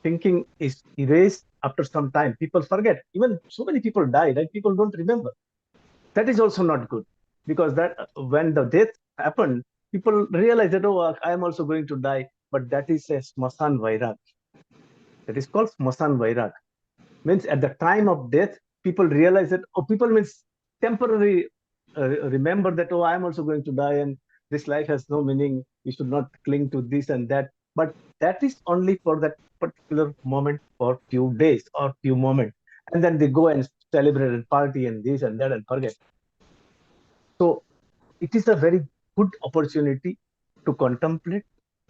Speaker 17: thinking is erased after some time. People forget. Even so many people die, right? People don't remember. That is also not good, because that when the death happened, people realize that, oh, I am also going to die. But that is a smasan vairag. That is called smasan vairag. Means at the time of death, people realize that, oh, people means temporarily remember that, oh, I am also going to die and this life has no meaning. We should not cling to this and that. But that is only for that particular moment for few days or few moments. And then they go and celebrate and party and this and that and forget. So it is a very good opportunity to contemplate,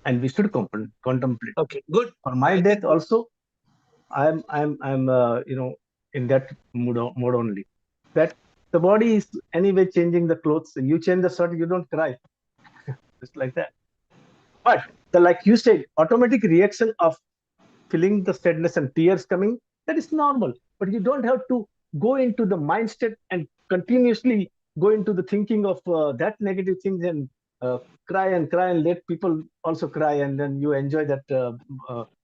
Speaker 17: and we should contemplate.
Speaker 1: Okay, good.
Speaker 17: For my death also, I'm in that mode only. That the body is anyway changing the clothes. You change the shirt, you don't cry. Just like that. But like you said, automatic reaction of feeling the sadness and tears coming, that is normal. But you don't have to go into the mind state and continuously go into the thinking of that negative things and cry and let people also cry, and then you enjoy that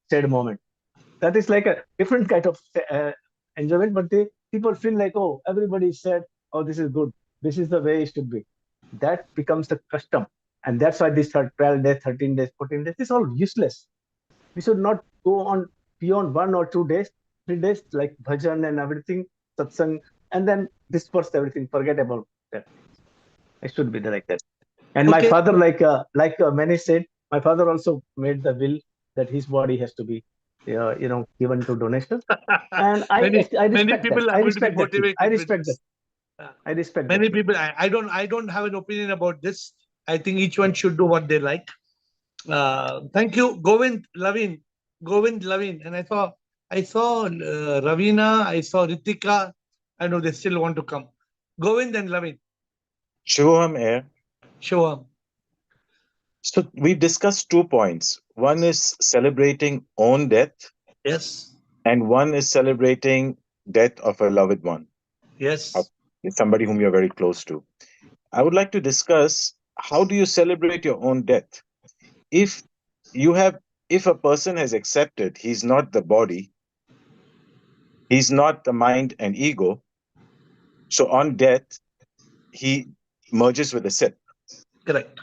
Speaker 17: sad moment. That is like a different kind of enjoyment. But people feel like, oh, everybody is sad. Oh, this is good. This is the way it should be. That becomes the custom. And that's why this 12 days, 13 days, 14 days is all useless. We should not go on beyond 1 or 2 days, 3 days, like bhajan and everything, satsang, and then disperse everything, forget about that. It should be like that. And my father, like many said, my father also made the will that his body has to be, given to donation. And I respect
Speaker 1: people
Speaker 17: that.
Speaker 1: are
Speaker 17: I
Speaker 1: going to be
Speaker 17: respect that.
Speaker 1: motivated.
Speaker 17: I respect that. I respect
Speaker 1: many
Speaker 17: that.
Speaker 1: people. I don't have an opinion about this. I think each one should do what they like. Thank you, Govind Lavin. And I saw Ravina. I saw Ritika. I know they still want to come. Govind and Lavin.
Speaker 18: Shivam, AiR.
Speaker 1: Shivam.
Speaker 18: So we've discussed 2 points. One is celebrating own death.
Speaker 1: Yes.
Speaker 18: And one is celebrating death of a loved one.
Speaker 1: Yes.
Speaker 18: Somebody whom you're very close to. I would like to discuss, how do you celebrate your own death? If a person has accepted he's not the body, he's not the mind and ego, so on death, he merges with the Sit.
Speaker 1: Correct.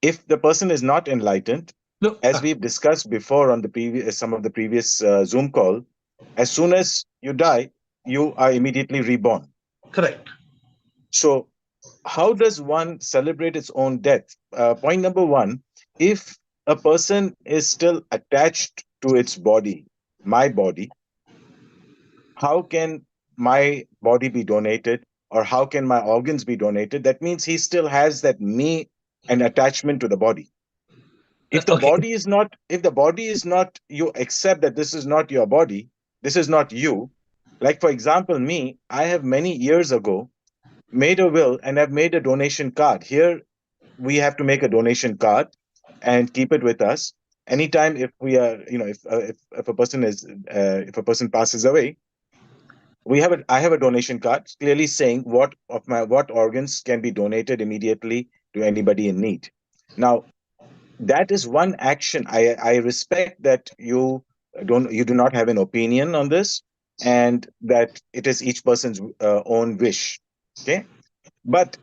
Speaker 18: If the person is not enlightened, as we've discussed before on some of the previous Zoom call, as soon as you die, you are immediately reborn.
Speaker 1: Correct.
Speaker 18: So how does one celebrate its own death? Point number one, if a person is still attached to its body, my body, how can my body be donated, or how can my organs be donated? That means he still has that me and attachment to the body. If the
Speaker 1: Okay.
Speaker 18: body is not, if the body is not, you accept that this is not your body, this is not you. Like for example, me, I have many years ago made a will and I've made a donation card. Here we have to make a donation card and keep it with us. Anytime if we are, if a person is, if a person passes away, I have a donation card clearly saying what organs can be donated immediately to anybody in need. Now, that is one action. I respect that you do not have an opinion on this, and that it is each person's own wish. Okay, but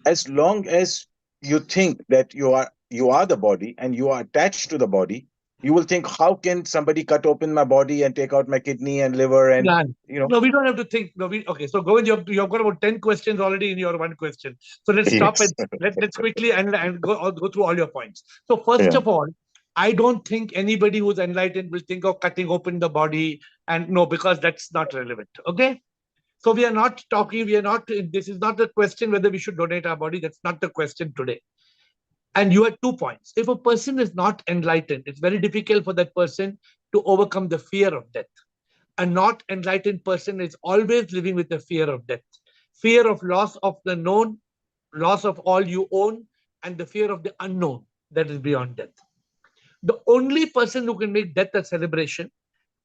Speaker 18: as long as you think that you are the body and you are attached to the body, you will think, how can somebody cut open my body and take out my kidney and liver and
Speaker 1: Yeah.
Speaker 18: you know
Speaker 1: No, we don't have to think. No, okay. So Govind, you've got about 10 questions already in your one question. So let's stop
Speaker 18: yes.
Speaker 1: and let's quickly and go through all your points. So first
Speaker 18: Yeah.
Speaker 1: of all, I don't think anybody who's enlightened will think of cutting open the body, and no, because that's not relevant. Okay. So we are not talking, this is not the question whether we should donate our body. That's not the question today. And you had 2 points. If a person is not enlightened, it's very difficult for that person to overcome the fear of death. A not enlightened person is always living with the fear of death, fear of loss of the known, loss of all you own, and the fear of the unknown that is beyond death. The only person who can make death a celebration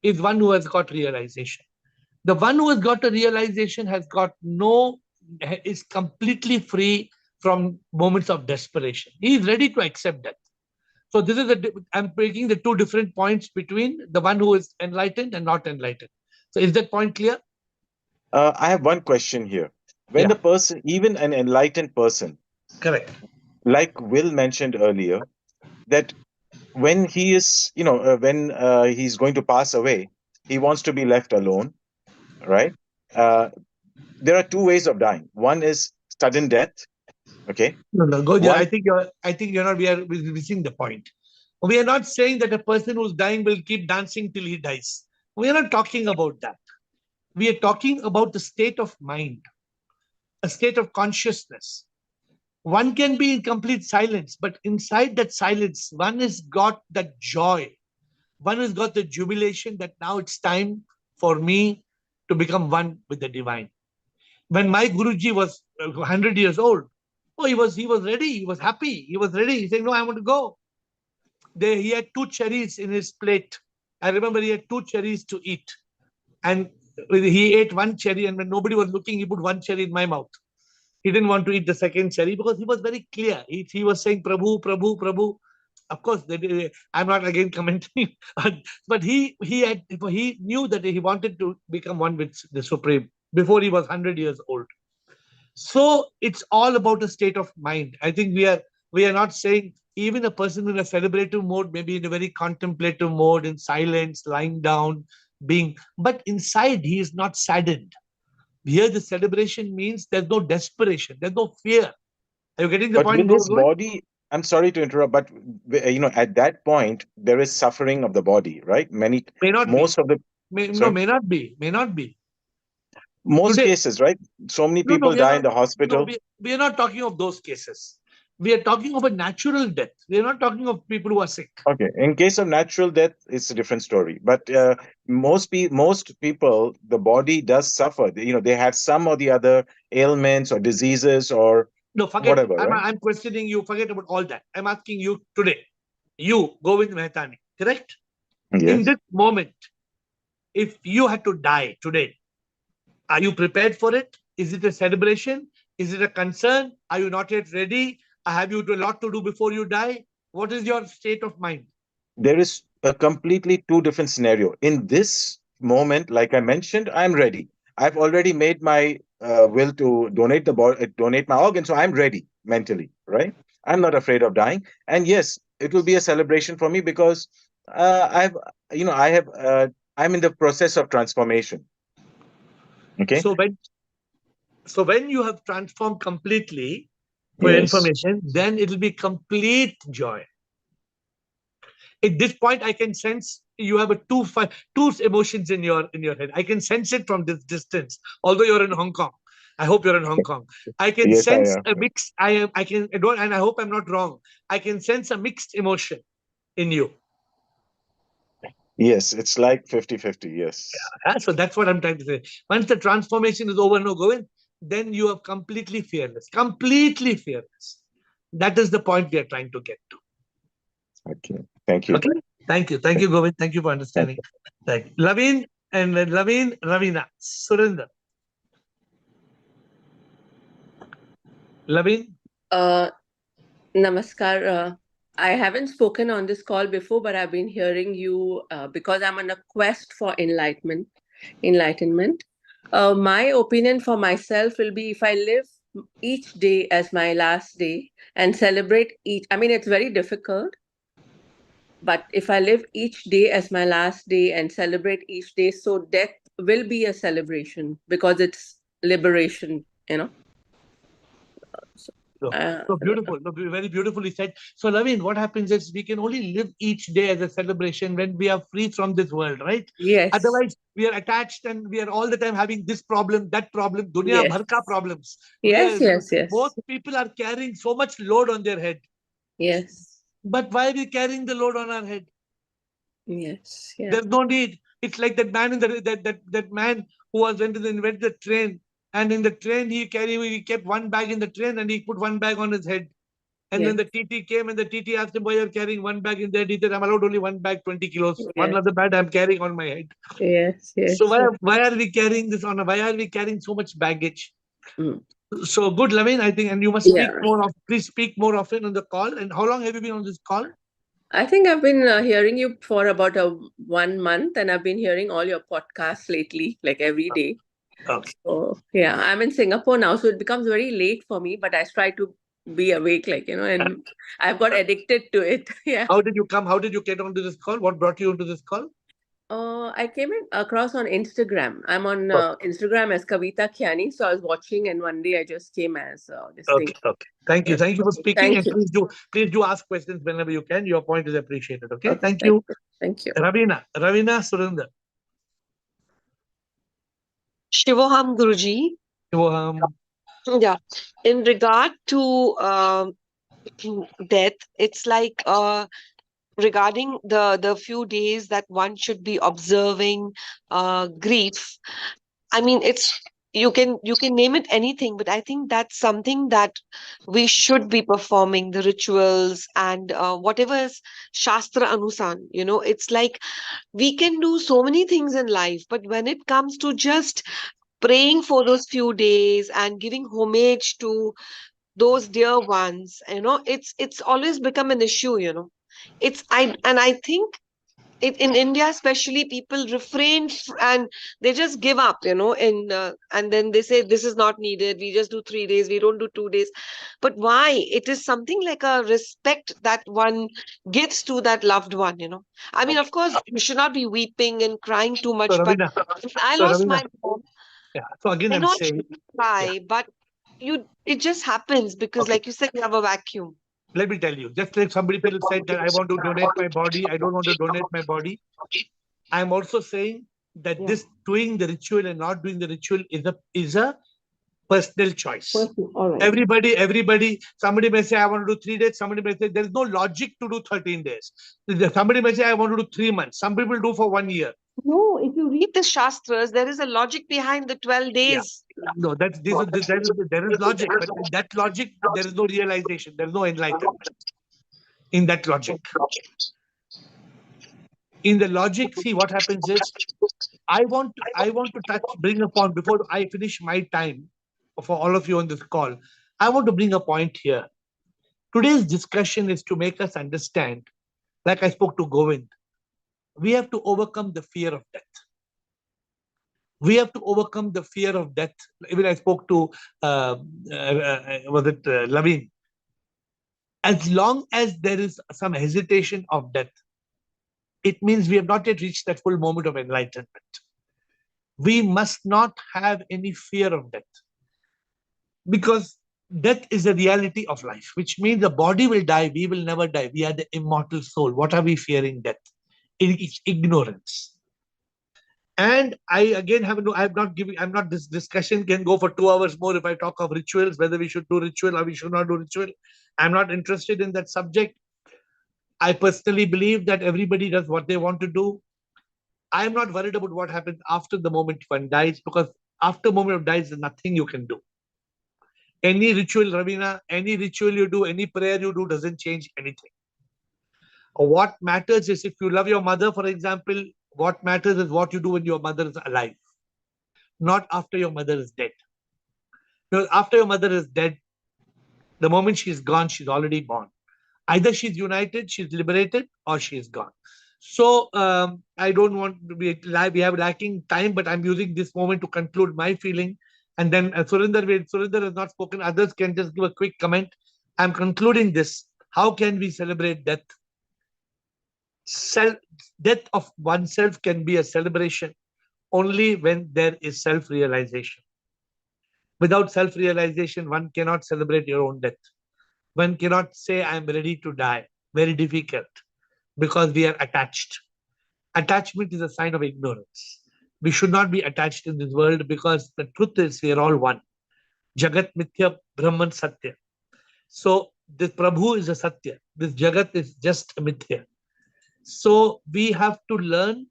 Speaker 1: is one who has got realization. The one who has got a realization is completely free from moments of desperation. He is ready to accept death. So this is I'm breaking the two different points between the one who is enlightened and not enlightened. So is that point clear?
Speaker 18: I have one question here. When
Speaker 1: Yeah,
Speaker 18: the person, even an enlightened person,
Speaker 1: correct.
Speaker 18: like Will mentioned earlier, that when he is, when he's going to pass away, he wants to be left alone, right? Uh, there are two ways of dying. One is sudden death. Okay.
Speaker 1: No, no, Goja,
Speaker 18: One,
Speaker 1: I think you're not, we're missing the point. We are not saying that a person who's dying will keep dancing till he dies. We are not talking about that. We are talking about the state of mind, a state of consciousness. One can be in complete silence, but inside that silence, one has got that joy. One has got the jubilation that now it's time for me to become one with the divine. When my Guruji was 100 years old, oh, he was ready. He was happy. He was ready. He said, no, I want to go. He had two cherries in his plate. I remember he had two cherries to eat. And he ate one cherry, and when nobody was looking, he put one cherry in my mouth. He didn't want to eat the second cherry because he was very clear. He was saying, Prabhu, Prabhu, Prabhu. Of course, I'm not again commenting, but he knew that he wanted to become one with the Supreme before he was 100 years old. So it's all about a state of mind. I think we are not saying even a person in a celebrative mode, maybe in a very contemplative mode, in silence, lying down, but inside he is not saddened. Here, the celebration means there's no desperation, there's no fear. Are you getting the
Speaker 18: but
Speaker 1: point,
Speaker 18: with his
Speaker 1: Govind?
Speaker 18: body, I'm sorry to interrupt, but at that point, there is suffering of the body, right?
Speaker 1: May not be.
Speaker 18: Most of the, sorry,
Speaker 1: May not be. May not be.
Speaker 18: most
Speaker 1: Today,
Speaker 18: cases, right? So many
Speaker 1: no,
Speaker 18: people
Speaker 1: we are
Speaker 18: die in
Speaker 1: not.
Speaker 18: the
Speaker 1: No,
Speaker 18: hospital.
Speaker 1: we are not talking of those cases. We are talking of a natural death. We are not talking of people who are sick.
Speaker 18: Okay, in case of natural death, it's a different story. But most people, the body does suffer. They have some or the other ailments or diseases or
Speaker 1: No, forget it.
Speaker 18: whatever, right?
Speaker 1: I'm questioning you. Forget about all that. I'm asking you today. You, Govind Mehtani, correct? In
Speaker 18: Yes.
Speaker 1: this moment, if you had to die today, are you prepared for it? Is it a celebration? Is it a concern? Are you not yet ready? Have you a lot to do before you die? What is your state of mind?
Speaker 18: There is a completely two different scenario. In this moment, like I mentioned, I'm ready. I've already made my will to donate the body, donate my organ, so I'm ready mentally, right? I'm not afraid of dying, and yes, it will be a celebration for me because I've, I have, I'm in the process of transformation. Okay,
Speaker 1: So when So when you have transformed completely, for your information, then it will be complete joy. At this point, I can sense you have two emotions in your head. I can sense it from this distance. Although you're in Hong Kong, I hope you're in Hong Kong. I can
Speaker 18: Yes, I
Speaker 1: sense
Speaker 18: am.
Speaker 1: a mix. I can. I don't, and I hope I'm not wrong. I can sense a mixed emotion in you.
Speaker 18: Yes, it's like 50-50. Yes.
Speaker 1: So that's what I'm trying to say. Once the transformation is over, no going, then you are completely fearless. Completely fearless. That is the point we are trying to get to.
Speaker 18: Okay. Thank you.
Speaker 1: Okay. Thank you. Thank you, Govind. Thank you for understanding. Thank you. Laveen and then Laveen, Ravina. Surinder. Laveen?
Speaker 19: Namaskar. I haven't spoken on this call before, but I've been hearing you because I'm on a quest for enlightenment. My opinion for myself will be if I live each day as my last day and celebrate each, I mean, it's very difficult, but if I live each day as my last day and celebrate each day, so death will be a celebration because it's liberation, you know.
Speaker 1: So beautiful. No, very beautifully said. So, Laveen, what happens is we can only live each day as a celebration when we are free from this world, right?
Speaker 19: Yes.
Speaker 1: Otherwise, we are attached and we are all the time having this problem, that problem, dunya bhar ka problems.
Speaker 19: Yes, yes.
Speaker 1: Both people are carrying so much load on their head.
Speaker 19: Yes.
Speaker 1: But why are we carrying the load on our head?
Speaker 19: Yes. Yeah.
Speaker 1: There's no need. It's like that man in that man who was went to invent the train, and in the train he kept one bag in the train and he put one bag on his head. And then the TT came and the TT asked him, why you're carrying one bag in there? He said, I'm allowed only one bag, 20 kilos. One other bag I'm carrying on my head.
Speaker 19: Yes, yes.
Speaker 1: So why are we carrying this on? Why are we carrying so much baggage? So good, Laveen, I think, and you must speak more of. Please speak more often on the call. And how long have you been on this call?
Speaker 19: I think I've been hearing you for about 1 month, and I've been hearing all your podcasts lately, like every day.
Speaker 1: Okay.
Speaker 19: So yeah, I'm in Singapore now, so it becomes very late for me, but I try to be awake, like, you know, and I've got addicted to it. Yeah.
Speaker 1: How did you come? How did you get onto this call? What brought you into this call?
Speaker 19: I came across on Instagram. I'm on Instagram as Kavita Khiani. So I was watching, and one day I just came as this thing.
Speaker 1: Okay. Thank you.
Speaker 19: Yeah.
Speaker 1: Thank you for speaking.
Speaker 19: Thank
Speaker 1: And
Speaker 19: you.
Speaker 1: please do ask questions whenever you can. Your point is appreciated. Okay.
Speaker 19: Okay,
Speaker 1: Thank you.
Speaker 19: Thank you.
Speaker 1: Ravina Surinder.
Speaker 20: Shivoham Guruji.
Speaker 1: Shivoham.
Speaker 20: Yeah. In regard to death, it's like regarding the few days that one should be observing grief. I mean, it's you can name it anything, but I think that's something that we should be performing the rituals and whatever is Shastra Anusan. You know, it's like we can do so many things in life, but when it comes to just praying for those few days and giving homage to those dear ones, you know, it's always become an issue, you know. I think in India especially, people refrain and they just give up, you know, and then they say this is not needed, we just do 3 days, we don't do 2 days. But why? It is something like a respect that one gives to that loved one, you know. I mean, of course, you should not be weeping and crying too much,
Speaker 1: So
Speaker 20: but
Speaker 1: Ravina.
Speaker 20: I
Speaker 1: So
Speaker 20: lost
Speaker 1: Ravina.
Speaker 20: my mom.
Speaker 1: Yeah. So again,
Speaker 20: I
Speaker 1: I'm
Speaker 20: know I
Speaker 1: saying.
Speaker 20: shouldn't cry, but it just happens because, like you said, you have a vacuum.
Speaker 1: Let me tell you, just like somebody said that I want to donate my body, I don't want to donate my body. I'm also saying that this doing the ritual and not doing the ritual is a personal choice.
Speaker 20: All right.
Speaker 1: Everybody, somebody may say, I want to do 3 days. Somebody may say, there is no logic to do 13 days. Somebody may say, I want to do 3 months. Some people do for 1 year.
Speaker 20: No, if you read the Shastras, there is a logic behind the 12 days.
Speaker 1: No, there is logic, but in that logic, there is no realization. There is no enlightenment in that logic. In the logic, see what happens is, I want to bring a point before I finish my time for all of you on this call. I want to bring a point here. Today's discussion is to make us understand, like I spoke to Govind, we have to overcome the fear of death. We have to overcome the fear of death. Even I spoke to, Laveen. As long as there is some hesitation of death, it means we have not yet reached that full moment of enlightenment. We must not have any fear of death. Because death is a reality of life, which means the body will die, we will never die. We are the immortal soul. What are we fearing death? It's ignorance. And I again have no, I'm not giving, I'm not, this discussion can go for 2 hours more if I talk of rituals, whether we should do ritual or we should not do ritual. I'm not interested in that subject. I personally believe that everybody does what they want to do. I'm not worried about what happens after the moment one dies, because after the moment of dies, there's nothing you can do. Any ritual, Ravina, any ritual you do, any prayer you do doesn't change anything. What matters is if you love your mother, for example, what matters is what you do when your mother is alive, not after your mother is dead. Because after your mother is dead, the moment she's gone, she's already gone. Either she's united, she's liberated, or she's gone. So I don't want to be, we have lacking time, but I'm using this moment to conclude my feeling. And then Surinder has not spoken. Others can just give a quick comment. I'm concluding this. How can we celebrate death? Death of oneself can be a celebration only when there is self-realization. Without self-realization, one cannot celebrate your own death. One cannot say, I'm ready to die. Very difficult, because we are attached. Attachment is a sign of ignorance. We should not be attached in this world, because the truth is we are all one. Jagat Mithya Brahman Satya. So this Prabhu is a Satya. This Jagat is just a Mithya. So we have to learn.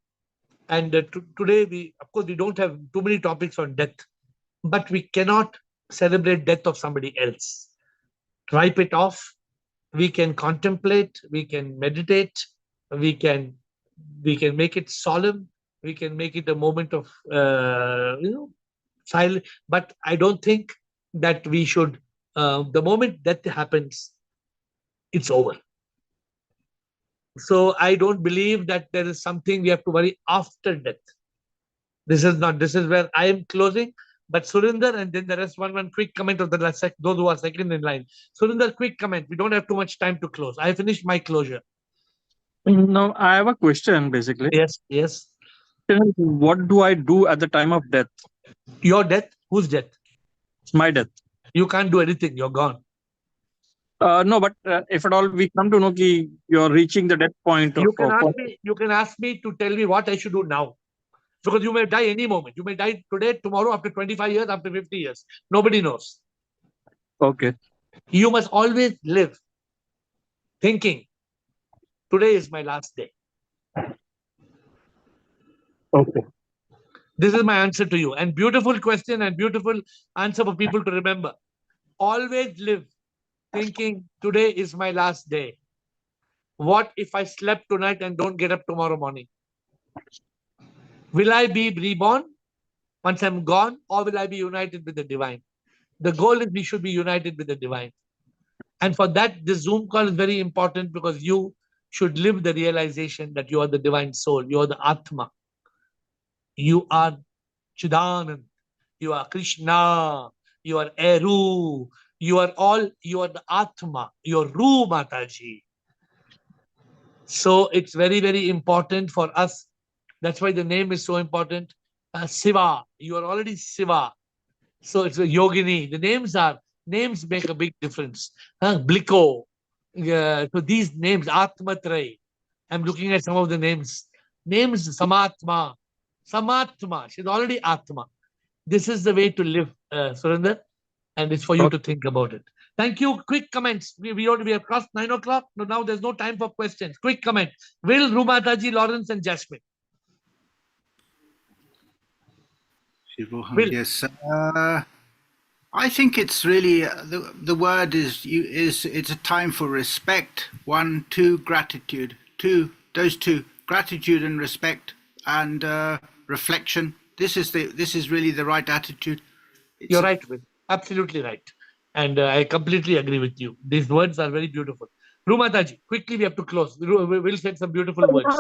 Speaker 1: And today, of course, we don't have too many topics on death, but we cannot celebrate death of somebody else. Wipe it off. We can contemplate, we can meditate, we can make it solemn, we can make it a moment of silence. But I don't think that we should, the moment death happens, it's over. So I don't believe that there is something we have to worry after death. This is where I am closing. But Surinder, and then the rest, one quick comment of the last those who are second in line. Surinder, quick comment. We don't have too much time to close. I finished my closure.
Speaker 21: No, I have a question basically.
Speaker 1: Yes.
Speaker 21: What do I do at the time of death?
Speaker 1: Your death? Whose death?
Speaker 21: My death.
Speaker 1: You can't do anything. You're gone.
Speaker 21: No, but if at all we come to know that you're reaching the death point of.
Speaker 1: You can ask me to tell me what I should do now. Because you may die any moment. You may die today, tomorrow, after 25 years, after 50 years. Nobody knows.
Speaker 21: Okay.
Speaker 1: You must always live thinking, today is my last day.
Speaker 21: Okay.
Speaker 1: This is my answer to you. And beautiful question and beautiful answer for people to remember. Always live thinking, today is my last day. What if I slept tonight and don't get up tomorrow morning? Will I be reborn once I'm gone, or will I be united with the divine? The goal is we should be united with the divine. And for that, this Zoom call is very important, because you should live the realization that you are the divine soul. You are the Atma. You are Chidanand. You are Krishna. You are Eru. You are the Atma. You are Ru Mataji. So it's very, very important for us. That's why the name is so important. Siva. You are already Siva. So it's a yogini. The names make a big difference. Bliko. So these names, Atmatray. I'm looking at some of the names. Names Samatma. Samatma. She's already Atma. This is the way to live, Surinder. And it's for you to think about it. Thank you. Quick comments. We have crossed 9 o'clock. No, now there's no time for questions. Quick comment. Will, Rumataji, Lawrence, and Jasmine.
Speaker 10: Will. Yes. I think it's really the word is it's a time for respect. 1, 2, gratitude. 2, those 2, gratitude and respect and reflection. This is really the right attitude.
Speaker 1: You're right, Will. Absolutely right. And I completely agree with you. These words are very beautiful. Rumataji, quickly we have to close. We'll say some beautiful words.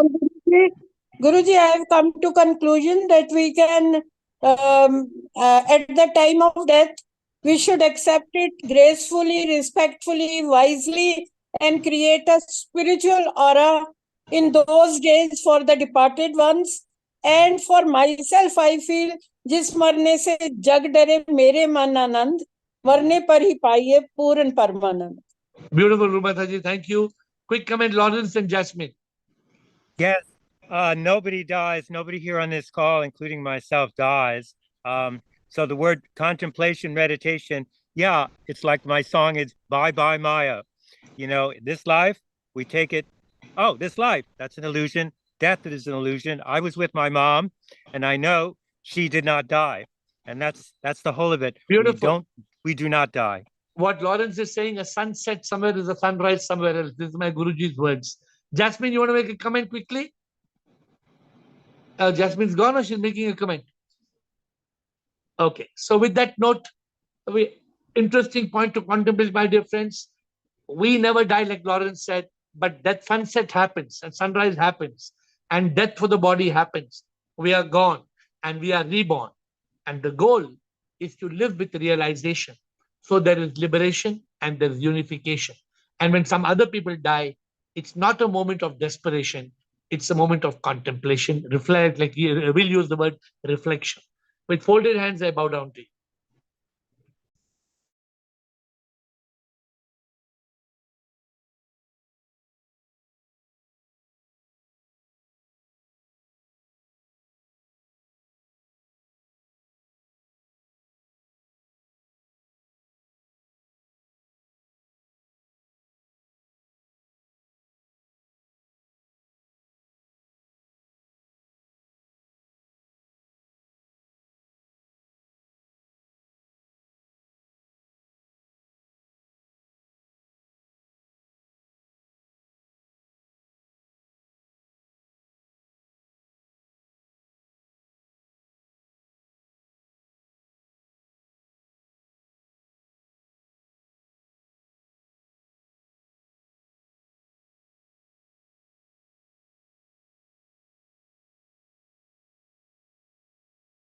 Speaker 7: Guruji, I have come to conclusion that we can, at the time of death, we should accept it gracefully, respectfully, wisely, and create a spiritual aura in those days for the departed ones. And for myself, I feel, जिस मरने से जग डरे मेरे मन आनंद. मरने पर ही पाइए पूर्ण परमानंद.
Speaker 1: Beautiful, Rumataji. Thank you. Quick comment, Lawrence and Jasmine.
Speaker 3: Yes, nobody dies. Nobody here on this call, including myself, dies. So the word contemplation, meditation, yeah, it's like my song is Bye Bye Maya. You know, this life, we take it, oh, this life, that's an illusion. Death is an illusion. I was with my mom, and I know she did not die. And that's the whole of it.
Speaker 1: Beautiful.
Speaker 3: We do not die.
Speaker 1: What Lawrence is saying, a sunset somewhere is a sunrise somewhere else. This is my Guruji's words. Jasmine, you want to make a comment quickly? Jasmine's gone or she's making a comment? Okay. So with that note, interesting point to contemplate, my dear friends. We never die, like Lawrence said, but that sunset happens and sunrise happens and death for the body happens. We are gone and we are reborn. And the goal is to live with realization. So there is liberation and there is unification. And when some other people die, it's not a moment of desperation. It's a moment of contemplation, reflect, like we'll use the word reflection. With folded hands, I bow down to you.